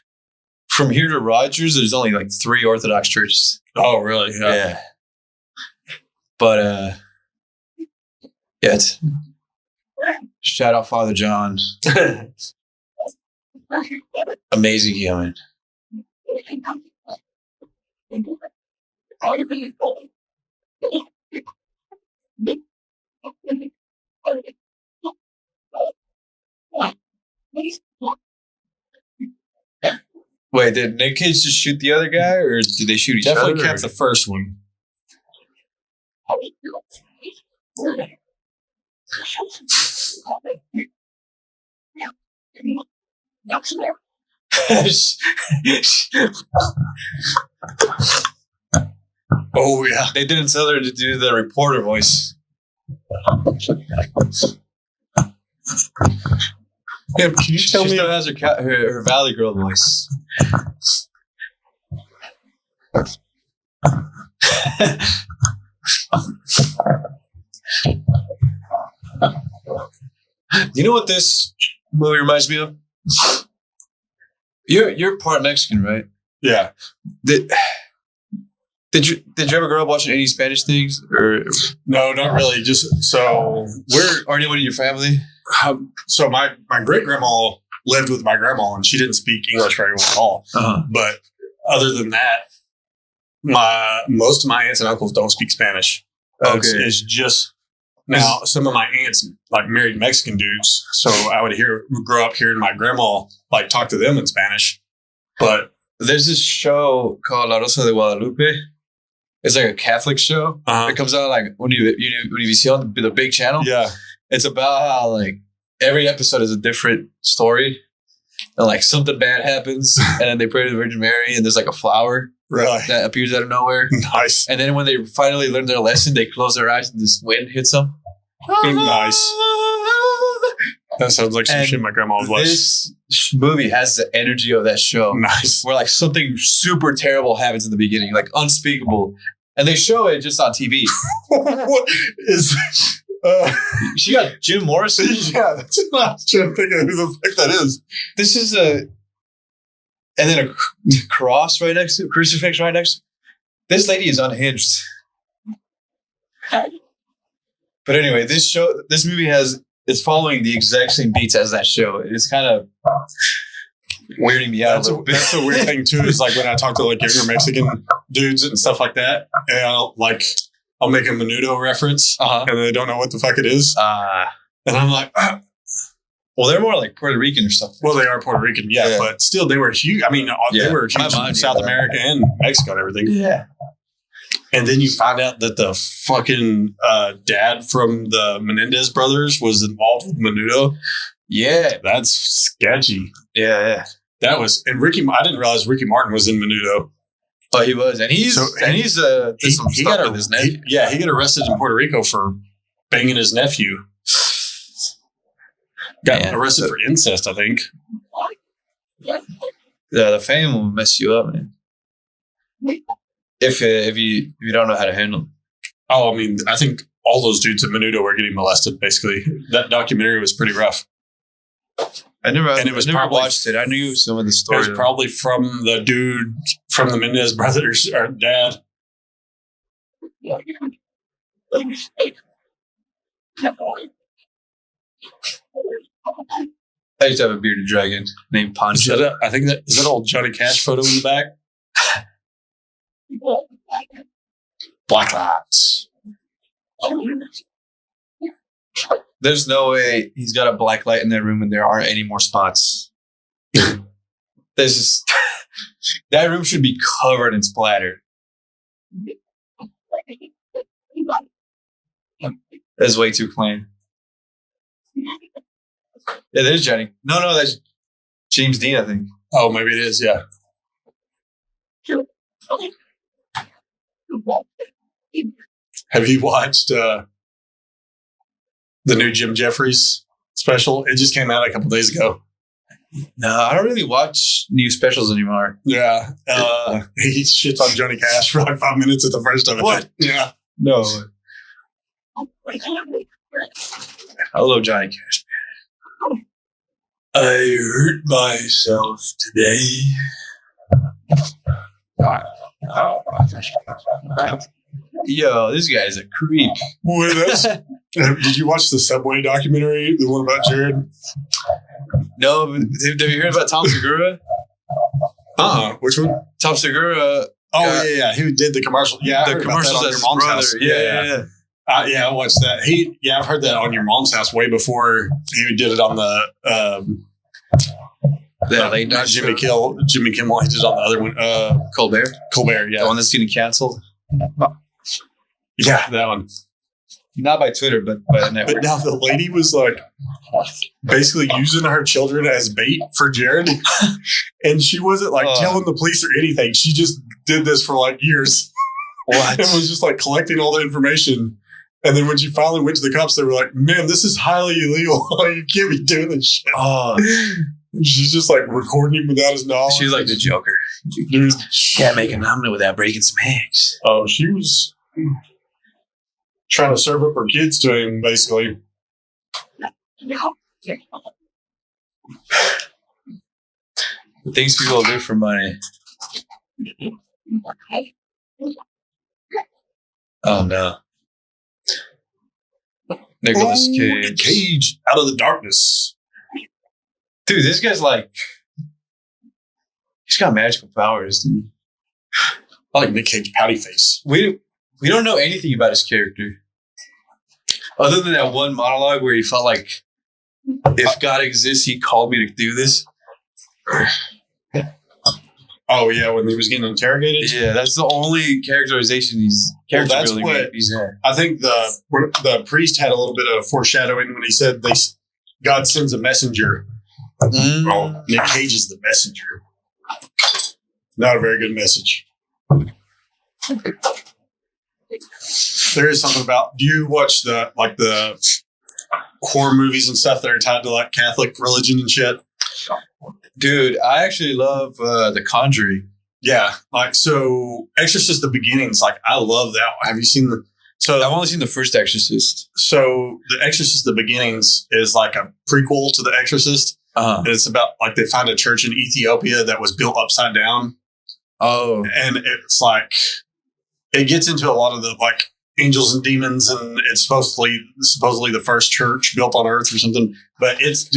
from here to Rogers, there's only like 3 Orthodox churches. Oh, really? Yeah. But it's shout out Father John, amazing human. Wait, did Nick Cage just shoot the other guy, or did they shoot each other? Definitely kept the first one. Oh yeah, they didn't tell her to do the reporter voice. Yeah, can you tell me? She still has her Valley Girl voice. You know what this movie reminds me of? You're part Mexican, right? Yeah. Did you ever grow up watching any Spanish things, or no, not really? Just so or anyone in your family? So my great grandma lived with my grandma, and she didn't speak English very well at all. But other than that, most of my aunts and uncles don't speak Spanish. It's just now some of my aunts like married Mexican dudes, so I would grow up hearing my grandma like talk to them in Spanish. But there's this show called La Rosa de Guadalupe. It's like a Catholic show. It comes out like when you see on the big channel. Yeah, it's about how like every episode is a different story, and like something bad happens, and then they pray to the Virgin Mary, and there's like a flower that appears out of nowhere. Nice. And then when they finally learn their lesson, they close their eyes and this wind hits them. Nice. That sounds like some shit my grandma would watch. This movie has the energy of that show. Nice. Where like something super terrible happens in the beginning, like unspeakable. And they show it just on TV. What is... she got Jim Morrison. Yeah, that's what I was trying to think of who the fuck that is. This is and then a cross right next to crucifix right next to this lady is unhinged. But anyway, this movie it's following the exact same beats as that show. It's kind of weirding me out a little bit. That's a weird thing too, is like when I talk to like younger Mexican dudes and stuff like that, and I'll make a Menudo reference, and they don't know what the fuck it is. And I'm like, well, they're more like Puerto Rican or something. Well, they are Puerto Rican, yeah. But still, they were huge. I mean, they were huge in South America and Mexico and everything. Yeah. And then you find out that the fucking dad from the Menendez brothers was involved with Menudo. Yeah. That's sketchy. Yeah. That was, and I didn't realize Ricky Martin was in Menudo. Oh, he was. And he got with his nephew. He got arrested in Puerto Rico for banging his nephew. Got arrested for incest, I think. Yeah, the fame will mess you up, man. If you don't know how to handle it. Oh, I mean, I think all those dudes at Menudo were getting molested, basically. That documentary was pretty rough. I never watched it. I knew some of the story. It was probably from the dude from the Menendez brothers, or dad. I used to have a bearded dragon named Poncho. I think is that old Johnny Cash photo in the back? Black lights. There's no way he's got a black light in that room and there aren't any more spots. There's just that room should be covered in splatter. That's way too clean. Yeah, there's Johnny. No, that's James Dean, I think. Oh, maybe it is, yeah. Have you watched the new Jim Jeffries special? It just came out a couple days ago. No, I don't really watch new specials anymore. Yeah. He shits on Johnny Cash for like 5 minutes at the first of it. What? Yeah. No. I love Johnny Cash. I hurt myself today. Yo, this guy's a creep. Boy, did you watch the Subway documentary, the one about Jared? No, have you heard about Tom Segura? Which one? Tom Segura. Oh, yeah. He did the commercial. Yeah, the commercials on Your Mom's House. Yeah. I watched that. I've heard that on Your Mom's House way before he did it on the late night Jimmy Kimmel. He did it on the other one. Colbert, yeah. The one that's getting canceled. Yeah, that one. Not by Twitter, but by the network. But now the lady was like basically using her children as bait for Jared. And she wasn't like telling the police or anything. She just did this for like years. What? And was just like collecting all the information. And then when she finally went to the cops, they were like, "Ma'am, this is highly illegal. You can't be doing this shit." She's just like recording him without his knowledge. She's like the Joker. Dude, can't make an omelet without breaking some eggs. Oh, she was trying to serve up her kids to him, basically. The things people do for money. Oh no. Nicolas Cage. Cage out of the darkness. Dude, this guy's like, he's got magical powers, dude. I like Nick Cage pouty face. We don't know anything about his character. Other than that one monologue where he felt like, if God exists, he called me to do this. Oh, yeah, when he was getting interrogated? Yeah, that's the only characterization building he's in. I think the priest had a little bit of foreshadowing when he said God sends a messenger. Oh, Nick Cage is the messenger. Not a very good message. There is something about. Do you watch the horror movies and stuff that are tied to like Catholic religion and shit? Dude, I actually love The Conjuring. Yeah, like so. Exorcist: The Beginnings. Like I love that one. Have you seen the? So I've only seen the first Exorcist. So The Exorcist: The Beginnings is like a prequel to The Exorcist. And it's about like they find a church in Ethiopia that was built upside down. Oh, and it's like it gets into a lot of the like angels and demons, and it's supposedly the first church built on Earth or something. But I just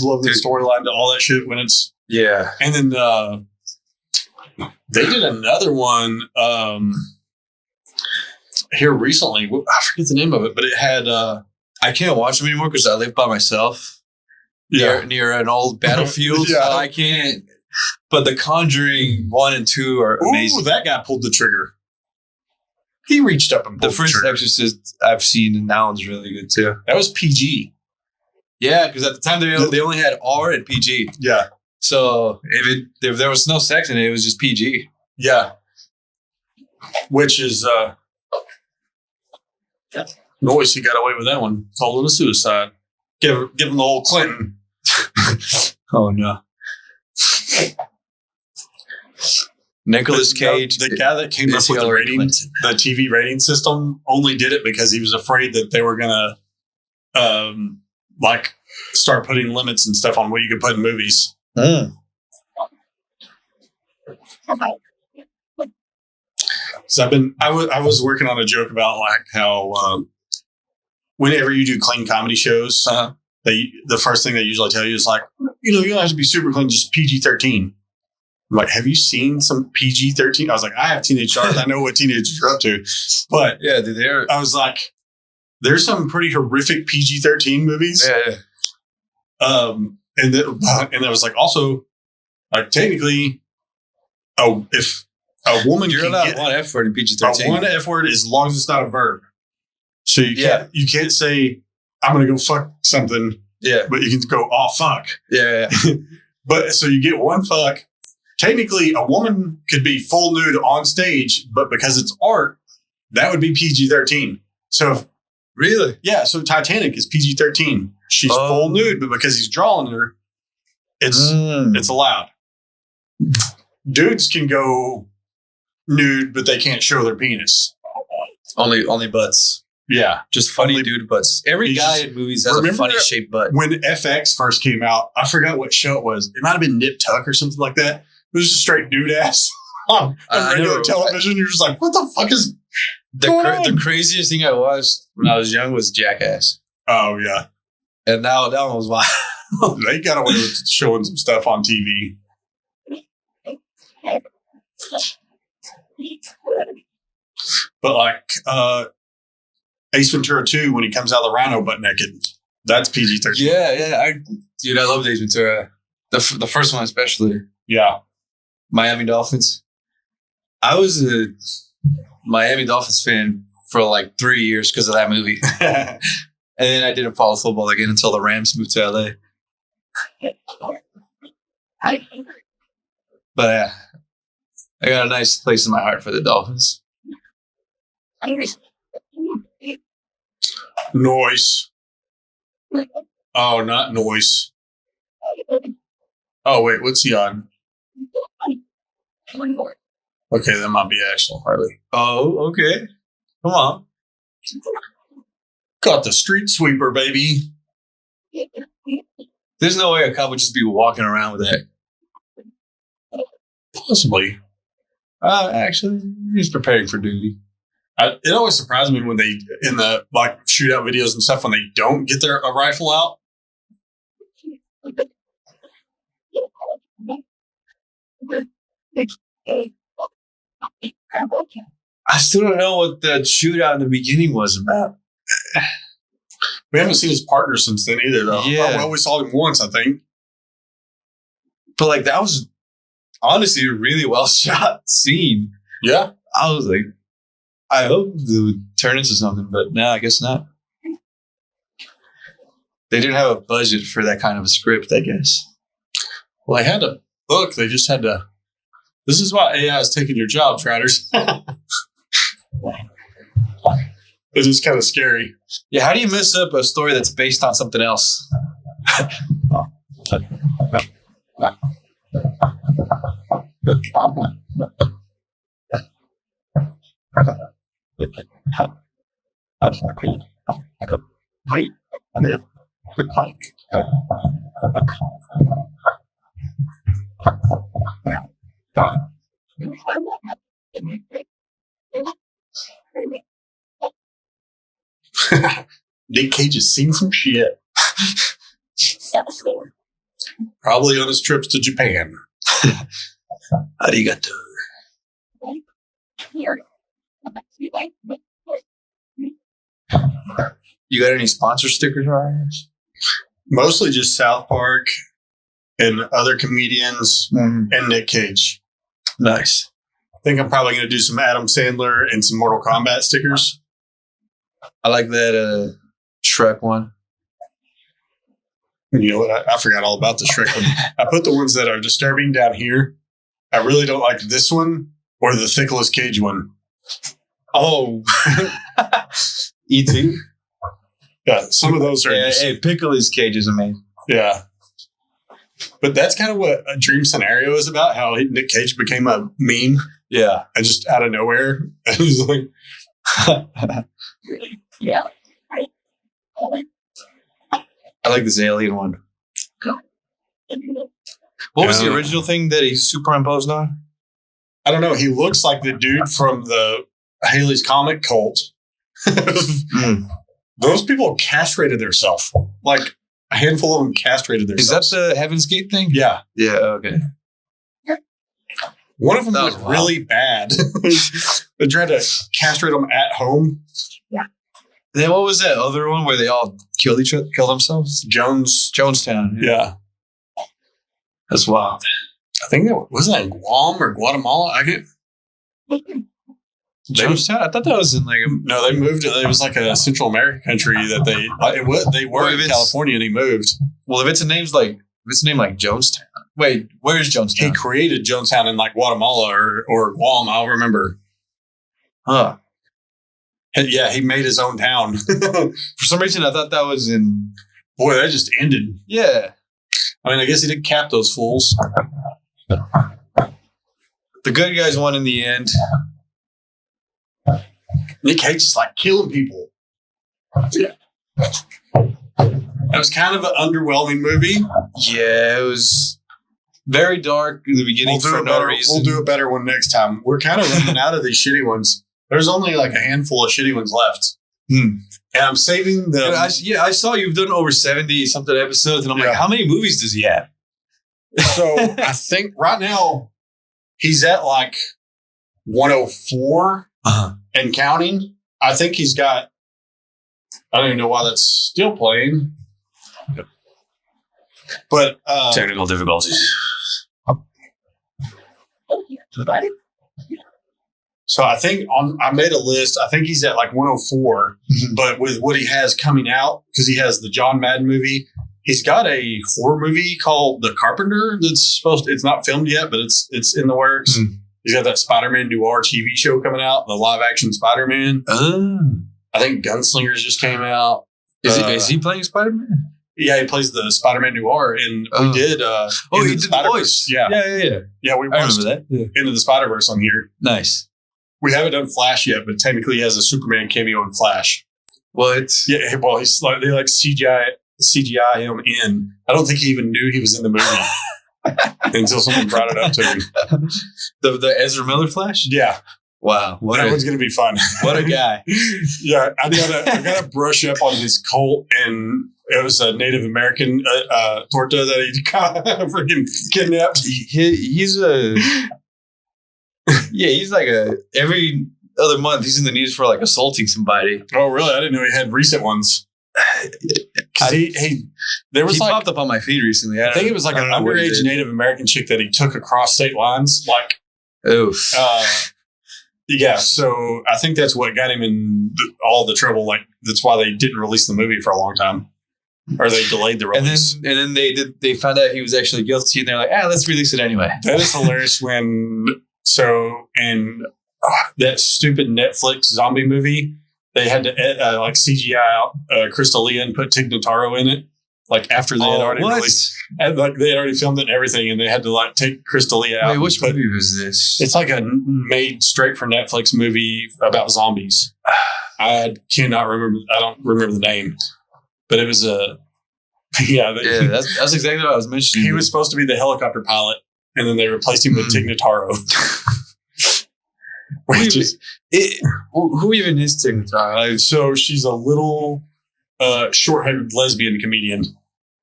love the storyline to all that shit when it's And then they did another one here recently. I forget the name of it, but it had I can't watch them anymore because I live by myself. Near an old battlefield. So I can't. But The Conjuring 1 and 2 are amazing. Ooh, that guy pulled the trigger. He reached up and pulled the first Exorcist I've seen, and that one's really good too. That was PG. Yeah, because at the time they only had R and PG. Yeah. So if there was no sex in it, it was just PG. Yeah. Which is Noise, he got away with that one. Called it a suicide. Give him the old Clinton. Oh no. Nicolas Cage, the guy that came up with the TV rating system, only did it because he was afraid that they were gonna start putting limits and stuff on what you could put in movies. So I was working on a joke about like how whenever you do clean comedy shows, the first thing they usually tell you is like, you don't have to be super clean, just PG-13. I'm like, have you seen some PG-13? I was like, I have teenage daughters. I know what teenagers are up to. But yeah, dude, I was like, there's some pretty horrific PG-13 movies. Yeah. And I was like, also, like technically, if a woman you're can allowed get one F word in PG-13. One F word as long as it's not a verb. So you can't say I'm gonna go fuck something. Yeah. But you can go, oh fuck. Yeah. But so you get one fuck. Technically, a woman could be full nude on stage, but because it's art, that would be PG-13. So really? Yeah, so Titanic is PG-13. She's full nude, but because he's drawing her, it's allowed. Dudes can go nude, but they can't show their penis. Only butts. Yeah. Just funny dude butts. Every guy in movies has a funny shaped butt. When FX first came out, I forgot what show it was. It might have been Nip Tuck or something like that. It was just straight dude ass on regular television. You're just like, what the fuck is the craziest thing I watched when I was young was Jackass. Oh, yeah. And now that one was wild. They got away with showing some stuff on TV. But like Ace Ventura 2, when he comes out of the rhino butt naked, that's PG-13. Yeah. I love Ace Ventura. The first one especially. Yeah. Miami Dolphins. I was a Miami Dolphins fan for like 3 years because of that movie. And then I didn't follow football again until the Rams moved to LA. But I got a nice place in my heart for the Dolphins. Noise. Oh, not noise. Oh, wait, what's he on? Okay, that might be Axel Harley. Oh, okay. Come on. Got the street sweeper, baby. There's no way a cop would just be walking around with that. Possibly. Actually, he's preparing for duty. It always surprised me when they, in the like shootout videos and stuff, when they don't get a rifle out. I still don't know what the shootout in the beginning was about. We haven't seen his partner since then either, though. Yeah. Oh, well, we saw him once, I think. But like that was honestly a really well shot scene. Yeah. I was like, I hope it would turn into something, but no, I guess not. They didn't have a budget for that kind of a script, I guess. Well, they had to look. They just had to. This is why AI is taking your jobs, writers. It's just kind of scary. Yeah, how do you mess up a story that's based on something else? Nick Cage has seen some shit. Probably on his trips to Japan. Arigato. You got any sponsor stickers, Ryan? Mostly just South Park and other comedians and Nick Cage. Nice. I think I'm probably going to do some Adam Sandler and some Mortal Kombat stickers. I like that Shrek one. You know what? I forgot all about the Shrek one. I put the ones that are disturbing down here. I really don't like this one or the Nicolas Cage one. Oh. E.T.? Yeah, some of those are. Hey, Nicolas Cage is amazing. Yeah. But that's kind of what a dream scenario is about, how Nick Cage became a meme. Yeah. And just out of nowhere. It was like. Yeah. I like this alien one. What was the original thing that he superimposed on? I don't know. He looks like the dude from the Haley's Comic cult. Those people castrated themselves. Like a handful of them castrated themselves. Is that the Heaven's Gate thing? Yeah. Yeah, okay. One of them was really bad. They tried to castrate them at home. Yeah. Then what was that other one where they all killed themselves? Jonestown. Yeah. That's wild. I think that was that in Guam or Guatemala. I get Jonestown. I thought that was in like no. They moved it. It was like a Central American country that they were in California and he moved. Well, if it's a name like Jonestown. Wait, where's Jonestown? He created Jonestown in like Guatemala or Guam. I'll remember. Huh. Yeah, he made his own town. For some reason, I thought that was in. Boy, that just ended. Yeah. I mean, I guess he did cap those fools. The good guys won in the end. Nick Cage is like killing people. Yeah. That was kind of an underwhelming movie. Yeah, it was very dark in the beginning for no reason. We'll do a better one next time. We're kind of running out of these shitty ones. There's only like a handful of shitty ones left. And I'm saving them. I saw you've done over 70-something episodes, and I'm like, how many movies does he have? So I think right now he's at like 104 and counting. I think he's got, I don't even know why that's still playing. But technical difficulties. So I think I made a list. I think he's at like 104, but with what he has coming out, because he has the John Madden movie, he's got a horror movie called The Carpenter that's it's not filmed yet, but it's in the works. He's got that Spider-Man noir TV show coming out, the live action Spider-Man. I think Gunslingers just came out. Is he playing Spider-Man? Yeah, he plays the Spider-Man noir, and we did. He did the voice. Yeah, we watched that. Yeah. Into the Spider-Verse on here. Nice. We haven't done Flash yet, but technically he has a Superman cameo in Flash. What? Yeah, well, they like CGI him in. I don't think he even knew he was in the movie until someone brought it up to him. The Ezra Miller Flash? Yeah. Wow. That one's gonna be fun. What a guy. Yeah, I gotta brush up on his cult and It was a Native American torta that he freaking kidnapped. He's like every other month he's in the news for like assaulting somebody. Oh, really? I didn't know he had recent ones. There was he popped up on my feed recently. I think it was like an underage Native American chick that he took across state lines. Like, oof. Yeah, so I think that's what got him in all the trouble. Like, that's why they didn't release the movie for a long time, or they delayed the release. And then they found out he was actually guilty, and they're like, let's release it anyway. That is hilarious. That stupid Netflix zombie movie, they had to like CGI out Crystalia and put Tig Notaro in it. Like after they had already released, and like they had already filmed it and everything, and they had to like take Crystalia out. Wait, which movie was this? It's like a made straight for Netflix movie about zombies. I cannot remember. I don't remember the name, but it was a That's exactly what I was mentioning. He was supposed to be the helicopter pilot, and then they replaced him with Tig Notaro. Who even is Tig Notaro? So she's a little short-haired lesbian comedian.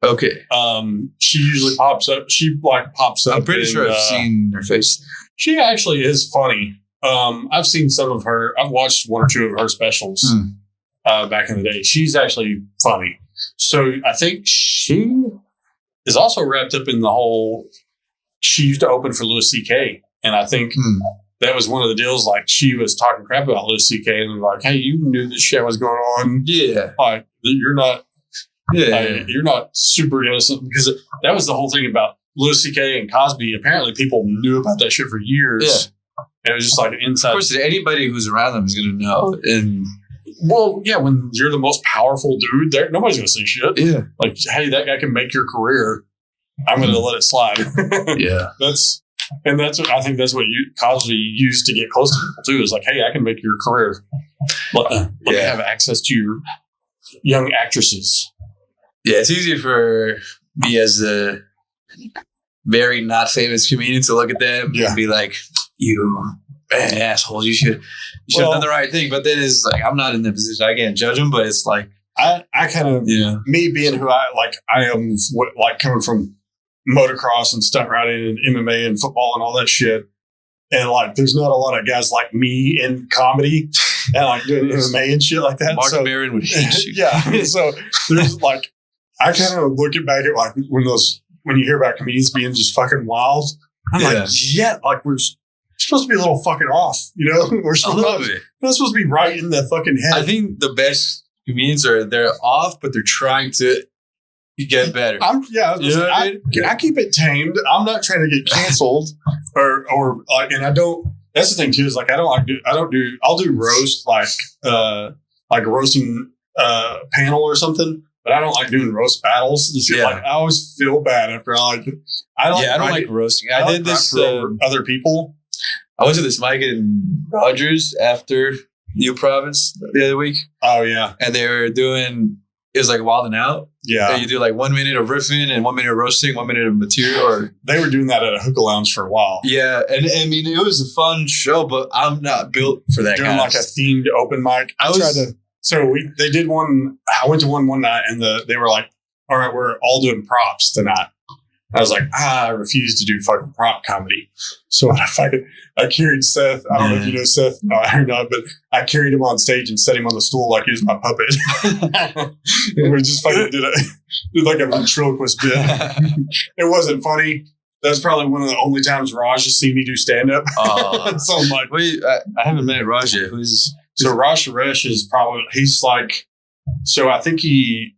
Okay. She usually pops up. I'm pretty sure I've seen her face. She actually is funny. I've seen some of her. I've watched one or two of her specials back in the day. She's actually funny. So I think she is also wrapped up in the whole. She used to open for Louis C.K. and I think that was one of the deals. Like she was talking crap about Louis C.K. and like, hey, you knew this shit was going on. Yeah, like you're not. Yeah, you're not super innocent because that was the whole thing about Louis C.K. and Cosby. Apparently, people knew about that shit for years. Yeah. And it was just like inside. Of course, anybody who's around them is going to know. And well, yeah, when you're the most powerful dude, nobody's going to say shit. Yeah, like, hey, that guy can make your career. I'm going to let it slide. Yeah, that's what I think. That's what Cosby used to get close to people too. Is like, hey, I can make your career. Let me have access to your young actresses. Yeah, it's easy for me as a very not famous comedian to look at them and be like, you assholes, you should have done the right thing. But then it's like, I'm not in the position. I can't judge them, but it's like, I kind of, me being who I am, coming from motocross and stunt riding and MMA and football and all that shit. And like, there's not a lot of guys like me in comedy and like doing MMA and shit like that. Mark Maron would hate you. Yeah. So there's like, I kind of look back at like when you hear about comedians being just fucking wild. I'm like, we're supposed to be a little fucking off, you know? We're not supposed to be right in the fucking head. I think the best comedians they're off, but they're trying to get better. I keep it tamed. I'm not trying to get canceled or like, and I don't. That's the thing too. Is like I'll do roast like a roasting panel or something. But I don't like doing roast battles. Like, I always feel bad after I don't like roasting. I did this for other people. I went to this mic in Rogers after New Province the other week. Oh yeah, and they were doing it was like Wild and Out. Yeah, and you do like 1 minute of riffing and 1 minute of roasting, 1 minute of material. Or they were doing that at a hookah lounge for a while. Yeah, and I mean it was a fun show, but I'm not built for that. Doing like a themed open mic. So they did one. I went to one night, and they were like, "All right, we're all doing props tonight." I was like, I refuse to do fucking prop comedy. So I carried Seth. I don't know if you know Seth or not, but I carried him on stage and set him on the stool like he was my puppet. And we just fucking did like a ventriloquist bit. It wasn't funny. That's probably one of the only times Raj has seen me do stand up. So I'm like, wait, I haven't met Raj yet. So Raj Suresh is I think he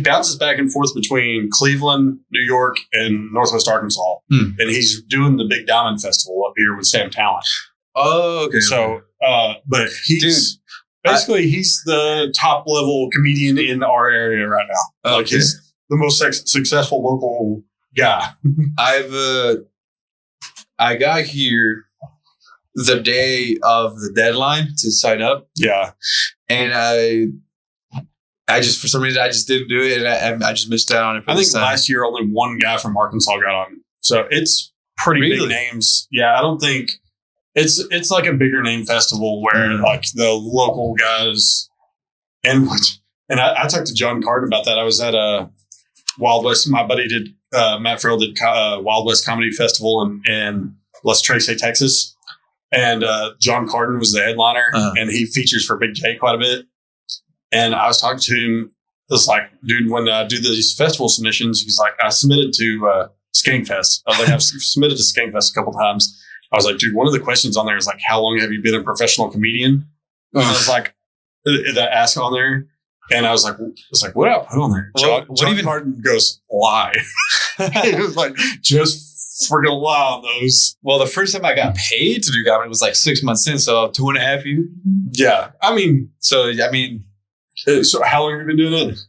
bounces back and forth between Cleveland, New York, and Northwest Arkansas. And he's doing the Big Diamond Festival up here with Sam Talent. Oh, okay. So, but he's he's the top level comedian in our area right now. Like he's the most successful local guy. I got here the day of the deadline to sign up. Yeah. And I just, for some reason, I just didn't do it. And I just missed out on it. I think last year only one guy from Arkansas got on. So it's pretty big names. Yeah. I don't think it's like a bigger name festival where like the local guys and And I talked to John Carden about that. I was at Wild West. My buddy did, Matt Farrell did Wild West Comedy Festival in Las Trace, Texas. And John Carden was the headliner, and he features for Big J quite a bit. And I was talking to him. It was like, dude, when I do these festival submissions, he's like, I submitted to Skankfest. I was like, I've submitted to Skankfest a couple times. I was like, dude, one of the questions on there is like, how long have you been a professional comedian? And I was like, that ask on there. And I was like, what did I put on there? John Carden goes, lie. He was like, just freaking lie on those. Well, the first time I got paid to do comedy was like 6 months in, so 2.5 years. Yeah. So how long have you been doing it?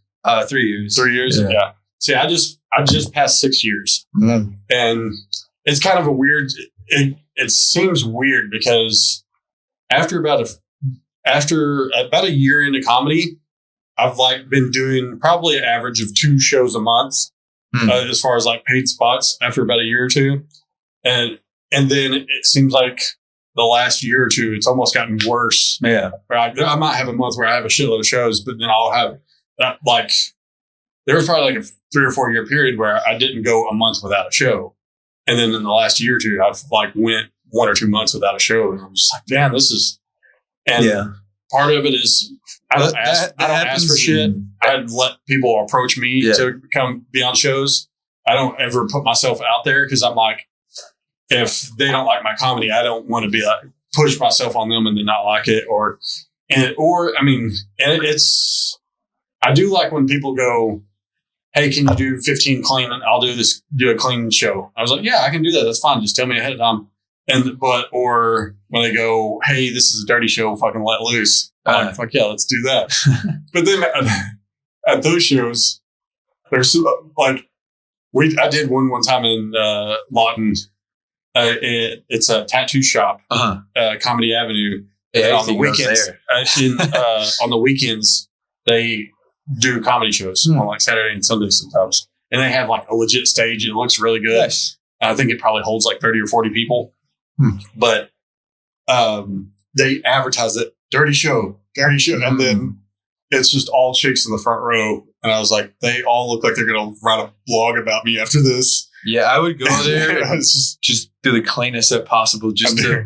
3 years. 3 years? Yeah. See, I just passed 6 years. Mm-hmm. And it's kind of a weird, it seems weird because after about a year into comedy, I've like been doing probably an average of 2 shows a month as far as like paid spots after about a year or two. And then it seems like the last year or two, it's almost gotten worse. Yeah. Where I might have a month where I have a shitload of shows, but then I'll have like, there was probably like a 3 or 4 year period where I didn't go a month without a show. And then in the last year or two, I've like went 1 or 2 months without a show. And I'm just like, damn, this is, and part of it is I don't ask for shit. I let people approach me to come be on shows. I don't ever put myself out there because I'm like, if they don't like my comedy, I don't want to be like push myself on them and then not like it. I do like when people go, hey, can you do 15 clean? And I'll do a clean show. I was like, yeah, I can do that. That's fine. Just tell me ahead of time. Or when they go, hey, this is a dirty show, fucking let loose. I'm like, fuck yeah, let's do that. But then at those shows, there's like, I did one time in Lawton. It's a tattoo shop, Comedy Avenue. Yeah, on the weekends, on the weekends, they do comedy shows on like Saturday and Sunday sometimes. And they have like a legit stage. It looks really good. Nice. I think it probably holds like 30 or 40 people. But they advertise it, dirty show. And then it's just all chicks in the front row. And I was like, they all look like they're going to write a blog about me after this. Yeah, I would go there and just do the cleanest that possible, just to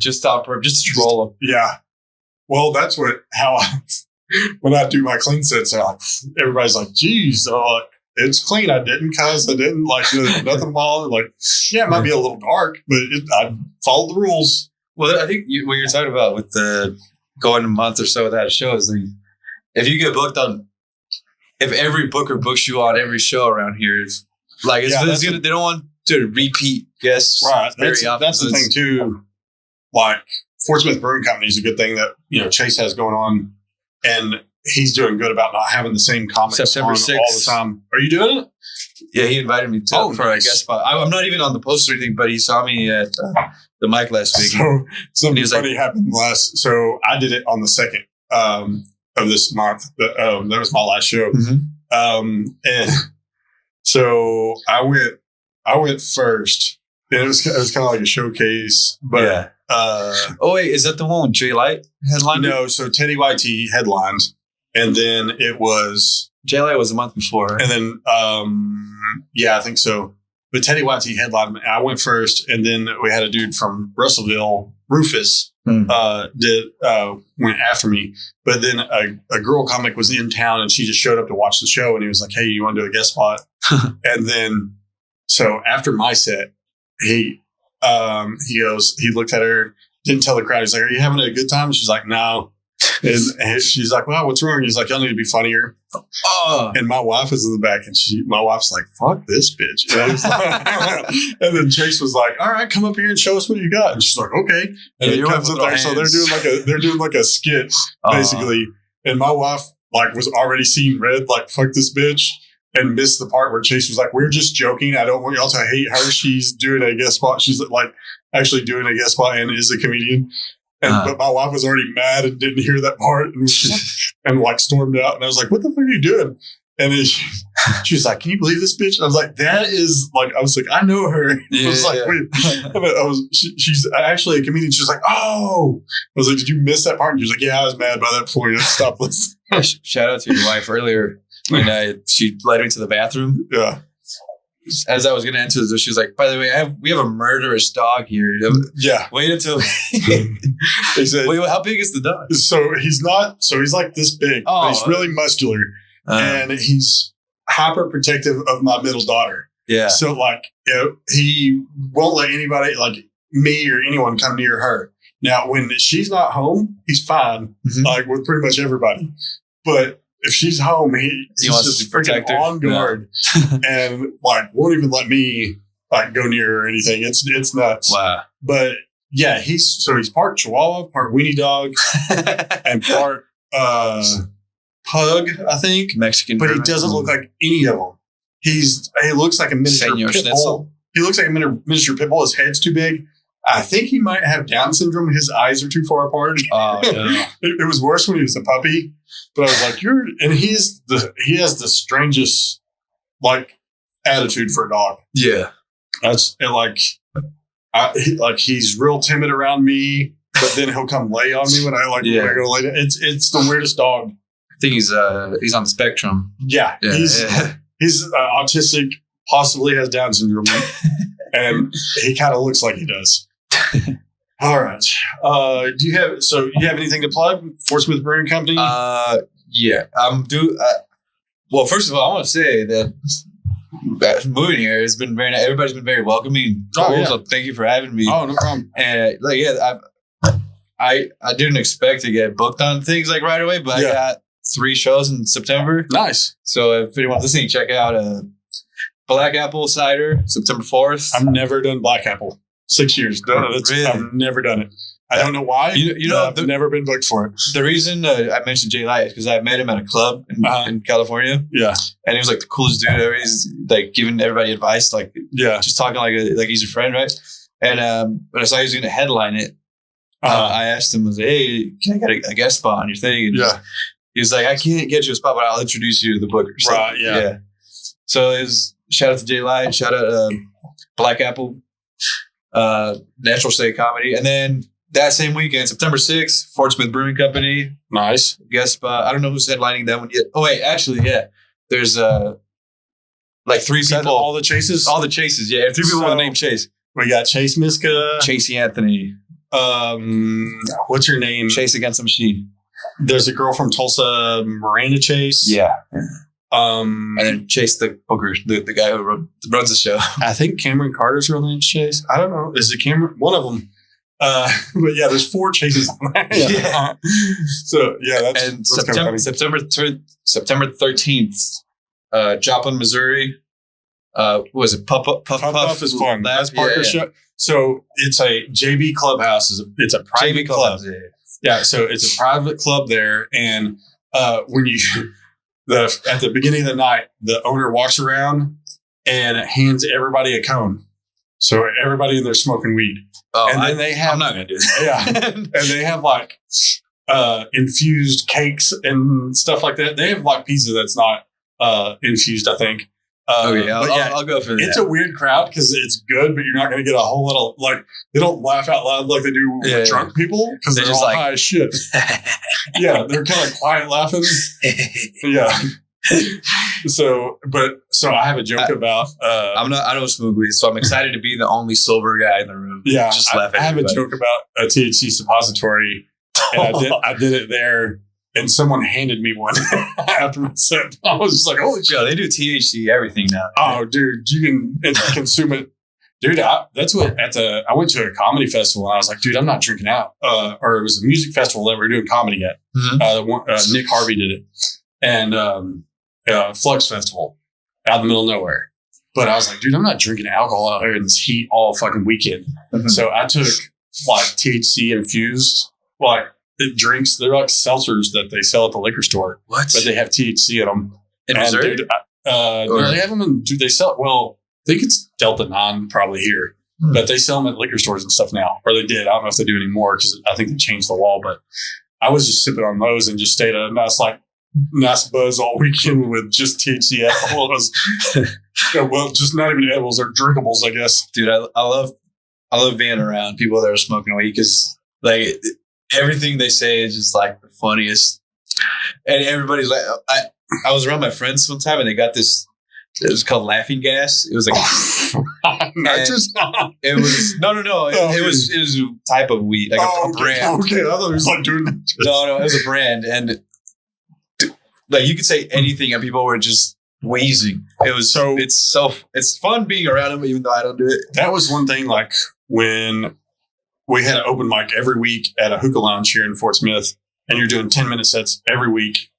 troll them. Yeah. Well, that's how when I do my clean sets, everybody's like, geez, like, it's clean. I didn't like nothing wrong. Like, yeah, it might be a little dark, but I followed the rules. Well, I think what you're talking about with the going a month or so without a show is if you get booked on, if every booker books you on every show around here, they don't want to repeat guests. Right. That's the thing too. Like Fort Smith Brewing Company is a good thing that, Chase has going on, and he's doing good about not having the same comics September on 6th. all the time. Are you doing it? Yeah, he invited me for a guest spot. I'm not even on the post or anything, but he saw me at the mic last week. So something funny happened So I did it on the 2nd of this month. That was my last show. Mm-hmm. And so I went first. And it was kind of like a showcase, but wait, is that the one with Jay Light headlined? No, so Teddy YT headlined, and then it was Jay Light was a month before, and then I think so. But Teddy YT headlined. I went first, and then we had a dude from Russellville, Rufus, went after me. But then a girl comic was in town, and she just showed up to watch the show, and he was like, "Hey, you want to do a guest spot?" And then so after my set, he looked at her, didn't tell the crowd. He's like, "Are you having a good time?" And she's like, "No." And she's like, "Well, what's wrong?" And he's like, "Y'all need to be funnier." And my wife was in the back, and my wife's like, "Fuck this bitch." And then Chase was like, "All right, come up here and show us what you got." And she's like, "Okay." And he comes up there. So they're doing like a skit basically. And my wife was already seeing red, like, "Fuck this bitch." And missed the part where Chase was like, "We're just joking. I don't want y'all to hate her. She's doing a guest spot. She's like actually doing a guest spot and is a comedian." But my wife was already mad and didn't hear that part and stormed out. And I was like, "What the fuck are you doing?" And then she was like, "Can you believe this bitch?" I was like, "That is like," I was like, "I know her." I was like, "Wait." She's actually a comedian. She was like, "Oh." I was like, "Did you miss that part?" And she was like, "Yeah, I was mad by that before you stopped listening." Shout out to your wife earlier when she led me to the bathroom. Yeah. As I was going to enter this, she was like, by the way, we have a murderous dog here. Yeah. Wait until He said, wait, how big is the dog? so he's like this big, but he's really muscular and he's hyper protective of my middle daughter. Yeah. So like, he won't let anybody like me or anyone come near her. Now, when she's not home, he's fine, like with pretty much everybody. But if she's home, he's wants just to protect her. on guard and like won't even let me like go near her or anything. It's nuts. Wow. But yeah, he's part Chihuahua, part weenie dog, and part pug, I think. Mexican. But he doesn't look like any of them. He looks like a miniature Senor pit Schnitzel. bull. He looks like a miniature pit bull. His head's too big. I think he might have Down syndrome. His eyes are too far apart. Oh, yeah. It was worse when he was a puppy. But I was like, he has the strangest like attitude for a dog. Yeah. That's he's real timid around me, but then he'll come lay on me when I when I go lay down. It's the weirdest dog. I think he's on the spectrum. Yeah. He's autistic, possibly has Down syndrome, and he kind of looks like he does. All right. Do you have anything to plug? Fort Smith Brewing Company? Yeah. Well, first of all, I want to say that moving here has been everybody's been very welcoming. So thank you for having me. Oh, no problem. And I didn't expect to get booked on things like right away, but I got 3 shows in September. Nice. So if anyone's listening, check out Black Apple Cider, September 4th. I've never done Black Apple. 6 years. Really? I've never done it. I don't know why. I've never been booked for it. The reason I mentioned Jay Light is because I met him at a club in California. Yeah. And he was like the coolest dude ever. He's like giving everybody advice, like just talking like he's a friend, right? And when I saw he was going to headline it, I asked him, I was like, hey, can I get a guest spot on your thing? And he was like, I can't get you a spot, but I'll introduce you to the booker. So, right, yeah. So it was shout out to Jay Light, shout out Black Apple, Natural State Comedy. And then that same weekend, September 6th, Fort Smith Brewing Company. Nice. Guest spot. I don't know who's headlining that one yet. Oh, wait, actually, yeah. There's like 3 people. All the Chases? All the Chases, yeah. 3 people with the name Chase. We got Chase Miska. Chasey Anthony. What's her name? Chase Against the Machine. There's a girl from Tulsa, Miranda Chase. Yeah. And then Chase the booker, the guy who runs the show. I think Cameron Carter's real name's Chase. I don't know. Is it Cameron? One of them. But yeah, there's 4 Chases on there. Yeah. So yeah, that's September 13th, Joplin, Missouri. What was it? Puff is fun. That's Parker's show. So it's a JB Clubhouse. It's a private club. Yeah. So it's a private club there, and when you at the beginning of the night, the owner walks around and hands everybody a cone. So everybody in there smoking weed. Oh, and then they have, I'm not gonna do that. Yeah, and they have like infused cakes and stuff like that. They have like pizza that's not infused, I think. I'll go for that. It's a weird crowd because it's good, but you're not going to get a whole little they don't laugh out loud like they do with drunk people because they're all high as shit. Yeah, they're kind of quiet laughing. Yeah. So I have a joke about. I don't smoke weed, so I'm excited to be the only sober guy in the room. Yeah, just laugh at I have a joke about a THC suppository, and I did it there. And someone handed me one after my set. I was just like, holy shit. Yeah, they do THC everything now. Oh, dude, you can consume it. Dude, I went to a comedy festival and I was like, dude, I'm not drinking out. Or it was a music festival that we were doing comedy at. Mm-hmm. Nick Harvey did it. And Flux Festival out in the middle of nowhere. But I was like, dude, I'm not drinking alcohol out here in this heat all fucking weekend. Mm-hmm. So I took like THC infused, like, drinks. They're like seltzers that they sell at the liquor store. What? But they have THC in them. In Missouri? Dude, no, they have them in. Dude, they sell. Well, I think it's Delta 9 probably here, but they sell them at liquor stores and stuff now. Or they did. I don't know if they do anymore because I think they changed the law. But I was just sipping on those and just stayed at a nice buzz all weekend with just THC edibles. Well, just not even edibles or drinkables, I guess. Dude, I love being around people that are smoking weed because like. Everything they say is just like the funniest. And everybody's like, I was around my friends one time and they got this. It was called laughing gas. It was like nitrous. It was no. It was a type of weed, like a brand. Okay, I thought it was like doing nitrous. No, it was a brand, and like you could say anything, and people were just wheezing. It was it's fun being around them, even though I don't do it. That was one thing. Like when we had an open mic every week at a hookah lounge here in Fort Smith, and you're doing 10-minute sets every week.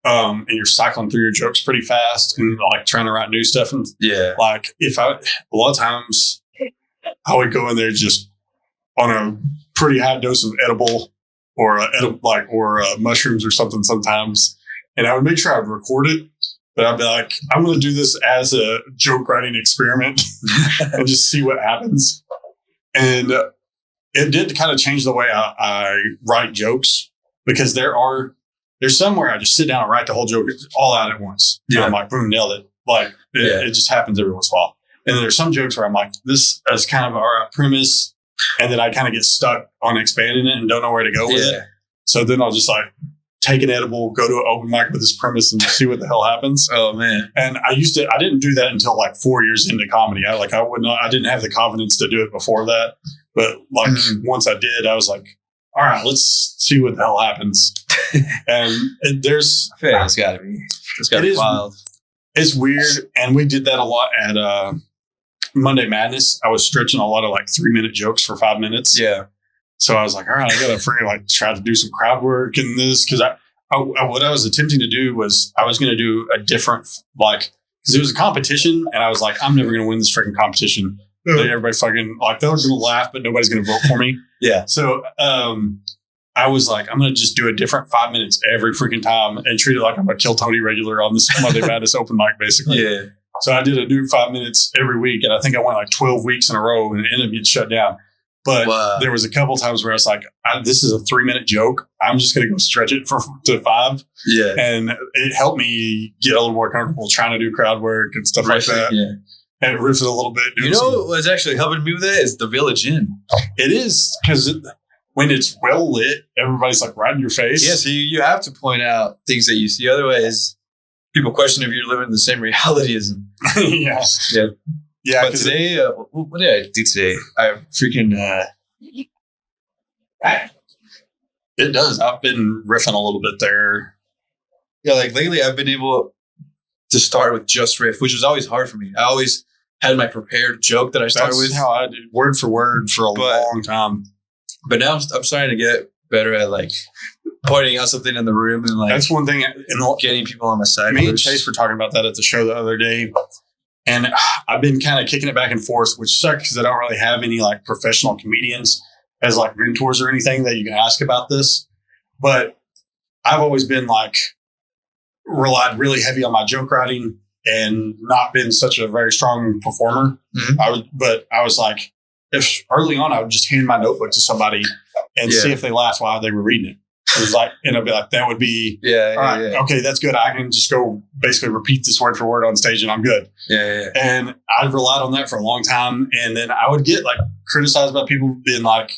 And you're cycling through your jokes pretty fast and like trying to write new stuff. And like a lot of times I would go in there just on a pretty high dose of edible or mushrooms or something sometimes. And I would make sure I would record it, but I'd be like, I'm going to do this as a joke writing experiment and just see what happens. And it did kind of change the way I write jokes because there's some where I just sit down and write the whole joke all out at once. Yeah. And I'm like, boom, nailed it. Like, it just happens every once in a while. And then there's some jokes where I'm like, this is kind of our premise. And then I kind of get stuck on expanding it and don't know where to go with it. So then I'll just like take an edible, go to an open mic with this premise and see what the hell happens. Oh, man. And I didn't do that until like 4 years into comedy. I didn't have the confidence to do it before that. But like once I did, I was like, all right, let's see what the hell happens. And there's, I feel like it's got to be wild. It's weird. And we did that a lot at Monday Madness. I was stretching a lot of like 3-minute jokes for 5 minutes. Yeah. So I was like, all right, I got to freaking like try to do some crowd work in this. Cause what I was attempting to do was I was going to do a different, like, cause it was a competition and I was like, I'm never going to win this freaking competition. Like, everybody fucking like, they're going to laugh, but nobody's going to vote for me. Yeah. So, I was like, I'm going to just do a different 5 minutes every freaking time and treat it like I'm a Kill Tony regular on this Monday Madness open mic, basically. Yeah. So I did a new 5 minutes every week. And I think I went like 12 weeks in a row and it ended up getting shut down. But there was a couple times where I was like, this is a 3-minute joke. I'm just going to go stretch it to 5. Yeah. And it helped me get a little more comfortable trying to do crowd work and stuff like that. Yeah. And riff it a little bit. You know what's actually helping me with that is the Village Inn. It is because when it's well lit, everybody's like right in your face. Yeah, so you have to point out things that you see. Otherwise, people question if you're living in the same reality as them. Yeah. But today, what did I do today? I freaking... It does. I've been riffing a little bit there. Yeah, like lately I've been able to start with just riff, which was always hard for me. I always had my prepared joke that I started with. That's how I did word for word for a long time. But now I'm starting to get better at like pointing out something in the room and like that's one thing. Getting people on my side. Me and Chase were talking about that at the show the other day, and I've been kind of kicking it back and forth, which sucks because I don't really have any like professional comedians as like mentors or anything that you can ask about this. But I've always been like relied really heavy on my joke writing and not been such a very strong performer. But I was like, if early on I would just hand my notebook to somebody and see if they laughed while they were reading it. It was like, and I'd be like, that would be, okay, that's good. I can just go basically repeat this word for word on stage and I'm good. And I've relied on that for a long time. And then I would get like criticized by people being like,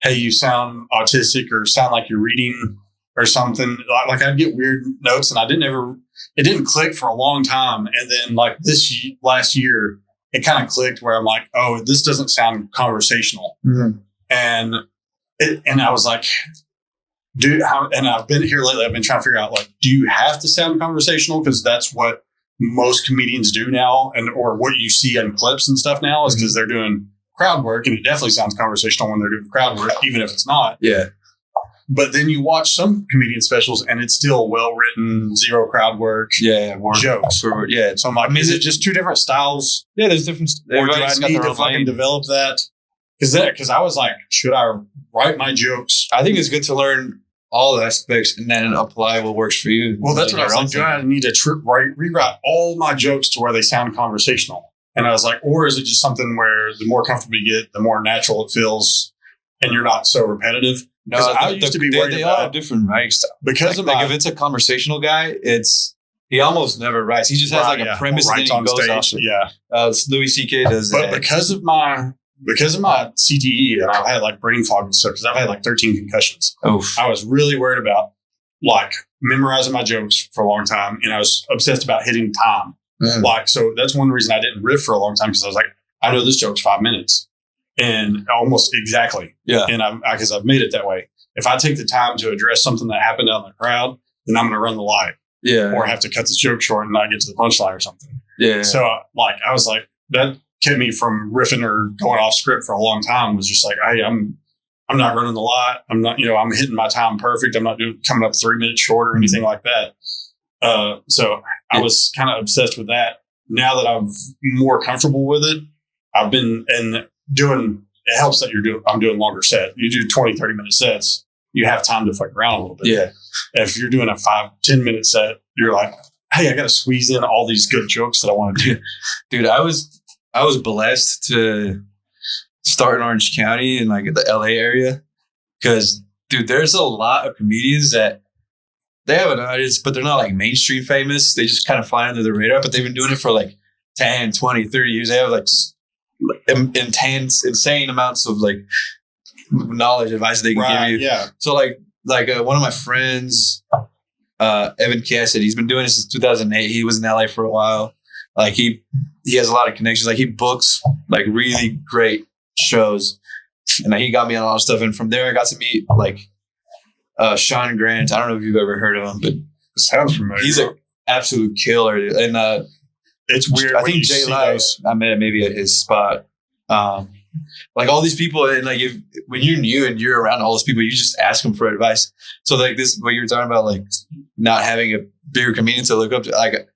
hey, you sound autistic or sound like you're reading or something. Like I'd get weird notes and it didn't click for a long time. And then like last year, it kind of clicked where I'm like, oh, this doesn't sound conversational. And I was like, and I've been here lately, I've been trying to figure out like, do you have to sound conversational? Because that's what most comedians do now. Or what you see in clips and stuff now is because they're doing crowd work, and it definitely sounds conversational when they're doing crowd work, even if it's not. But then you watch some comedian specials and it's still well written, zero crowd work, jokes. So I'm like, is it just two different styles? Yeah, there's different. Or do I need to fucking develop that? Because I was like, should I write my jokes? I think it's good to learn all aspects and then apply what works for you. Well, that's what I was like. Do I need to rewrite all my jokes to where they sound conversational? And I was like, or is it just something where the more comfortable you get, the more natural it feels, and you're not so repetitive? No, I used to be worried they all have different writing style. Because like if it's a conversational guy, he almost never writes. He just has like a premise and then he goes off. Louis C.K. does that. But because of my CTE, and I've had like brain fog and stuff, because I've had like 13 concussions. I was really worried about like memorizing my jokes for a long time, and I was obsessed about hitting time. Like, so that's one reason I didn't riff for a long time, because I was like, I know this joke's 5 minutes, and almost exactly. Yeah. And because I've made it that way. If I take the time to address something that happened out in the crowd, then I'm going to run the light. Yeah. Or have to cut this joke short and not get to the punchline or something. Yeah. So like, I was like, that kept me from riffing or going off script for a long time. Was just like, hey, I'm not running the lot. I'm not, I'm hitting my time perfect. I'm not coming up 3 minutes short or anything like that. So I was kind of obsessed with that. Now that I'm more comfortable with it, I've been doing, it helps that I'm doing longer set. You do 20, 30 minute sets. You have time to fuck around a little bit. Yeah. If you're doing a 5-10 minute set, you're like, hey, I got to squeeze in all these good jokes that I want to do. Dude, I was blessed to start in Orange County in like the LA area. Cause dude, there's a lot of comedians that they have an audience, but they're not like mainstream famous. They just kind of fly under the radar, but they've been doing it for like 10, 20, 30 years. They have like insane amounts of like knowledge, advice they can give you. Yeah. So like one of my friends, Evan Cassidy, he's been doing it since 2008. He was in LA for a while. Like he has a lot of connections. Like he books like really great shows, and he got me on a lot of stuff. And from there, I got to meet like Sean Grant. I don't know if you've ever heard of him, but it sounds familiar. He's an absolute killer. And it's weird. I think Jay Light, I met him maybe at his spot. Like all these people, and like when you're new and you're around all those people, you just ask them for advice. So like this, what you were talking about, like not having a bigger comedian to look up to, like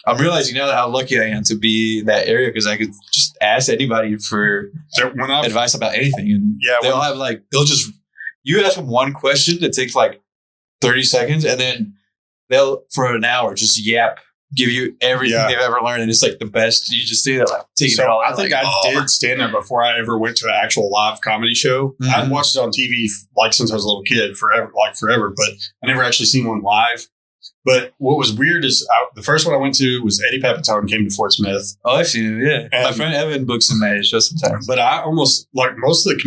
I'm realizing now how lucky I am to be in that area, because I could just ask anybody for advice about anything, and you ask them one question that takes like 30 seconds, and then they'll for an hour just give you everything they've ever learned, and it's like the best. You just see that like taking it all out. I think I did stand up before I ever went to an actual live comedy show. Mm-hmm. I'd watched it on TV like since I was a little kid, forever, but I never actually seen one live. But what was weird is the first one I went to was Eddie Pepitone came to Fort Smith. Oh, I've seen him, yeah. And my friend Evan books him at his show sometimes. But I almost, like most of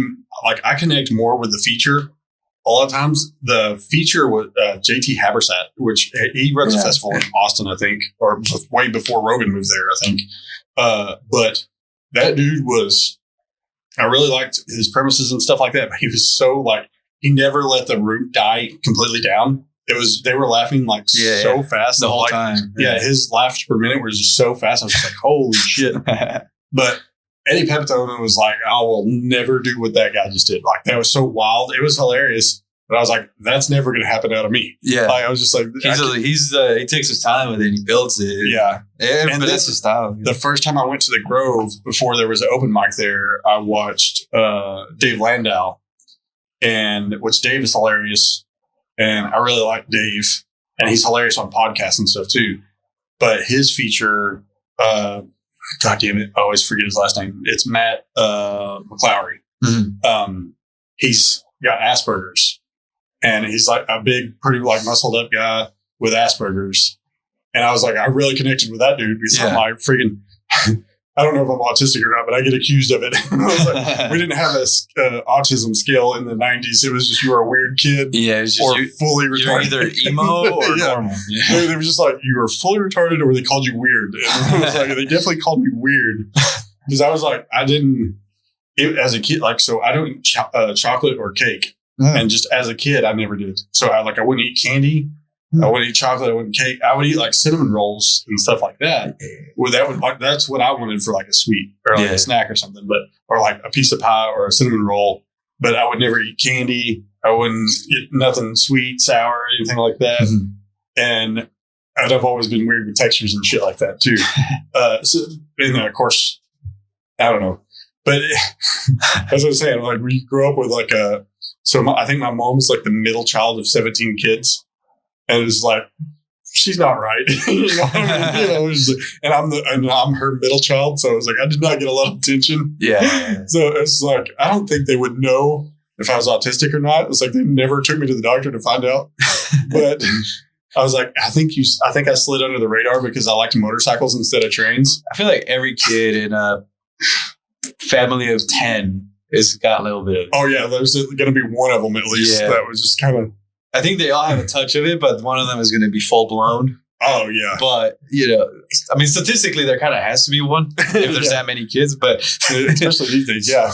I connect more with the feature. A lot of times the feature was JT Habersat, which he runs a festival in Austin, I think, or way before Rogan moved there, I think. But that dude I really liked his premises and stuff like that. But he was so he never let the root die completely down. They were laughing so fast the whole time. Yeah, his laughs per minute was just so fast. I was just like, holy shit. But Eddie Pepitone was like, I will never do what that guy just did. Like, that was so wild. It was hilarious. But I was like, that's never going to happen out of me. Yeah. I was just like, he takes his time with it and he builds it. Yeah. But that's his style. The first time I went to the Grove, before there was an open mic there, I watched Dave Landau, which Dave is hilarious. And I really like Dave, and he's hilarious on podcasts and stuff too. But his feature, God damn it, I always forget his last name. It's Matt McClowry. Mm-hmm. He's got Asperger's, and he's like a big, pretty muscled up guy with Asperger's. And I was like, I really connected with that dude because I'm like freaking. I don't know if I'm autistic or not, but I get accused of it. I was like, we didn't have a autism scale in the 90s. It was just you were a weird kid or fully retarded. You're either emo or normal. Yeah. They were just like, you were fully retarded or they called you weird. And I was like, they definitely called me weird. Because I was like, as a kid, so I don't eat chocolate or cake. And just as a kid, I never did. So I wouldn't eat candy. I wouldn't eat chocolate. I wouldn't cake. I would eat cinnamon rolls and stuff like that. Well, that's what I wanted for a sweet or a snack or something, or a piece of pie or a cinnamon roll. But I would never eat candy. I wouldn't eat nothing sweet, sour, anything like that. Mm-hmm. And I've always been weird with textures and shit like that too. And of course, I don't know. But as I was saying, we grew up with I think my mom's the middle child of 17 kids. And it's she's not right. You know what I mean? And I'm her middle child. So I was I did not get a lot of attention. Yeah. So it's I don't think they would know if I was autistic or not. It's they never took me to the doctor to find out. But I was I think I slid under the radar because I liked motorcycles instead of trains. I feel like every kid in a family of 10 has got a little bit of it. Oh yeah. There's going to be one of them at least that was just kind of. I think they all have a touch of it, but one of them is going to be full blown. Oh yeah. But I mean, statistically, there kind of has to be one if there's that many kids. But especially these days, yeah.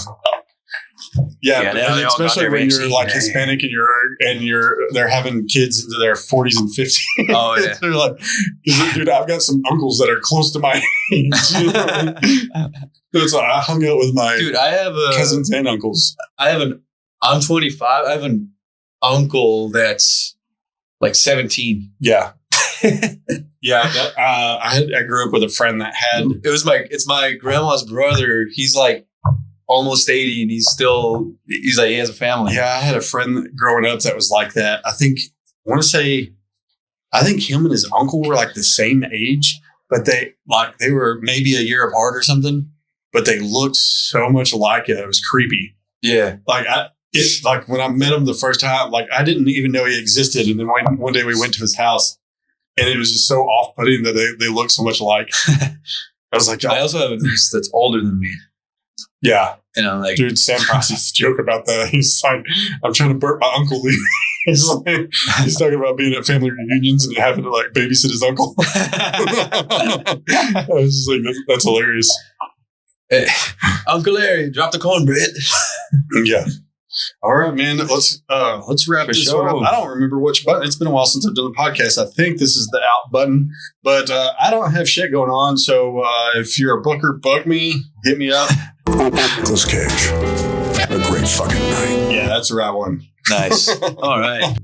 Yeah, they all especially got when their you're like Hispanic and they're having kids into their 40s and 50s. Oh yeah, they're like, dude, I've got some uncles that are close to my age. So I hung out with my I have cousins and uncles. I'm 25. I have an uncle that's like 17. Yeah. Yeah. I grew up with a friend that had. It's my grandma's brother. He's like almost 80 and he's like, he has a family. Yeah. I had a friend growing up that was like that. I think him and his uncle were like the same age, but they were maybe a year apart or something, but they looked so much alike. It was creepy. Yeah. Like when I met him the first time, like I didn't even know he existed. And then one day we went to his house and it was just so off-putting that they looked so much alike. I was like, I also have a niece that's older than me. Yeah. And I'm like, dude, Sam Crossy's joke about that. He's like, I'm trying to burp my uncle. He's talking about being at family reunions and having to like babysit his uncle. I was just like, that's hilarious. Hey, Uncle Larry, drop the cornbread. Yeah. All right, man. Let's wrap this one up. I don't remember which button. It's been a while since I've done the podcast. I think this is the out button, but I don't have shit going on. So if you're a booker, bug me, hit me up. Nicolas Cage. A great fucking night. Yeah, that's the right one. Nice. All right.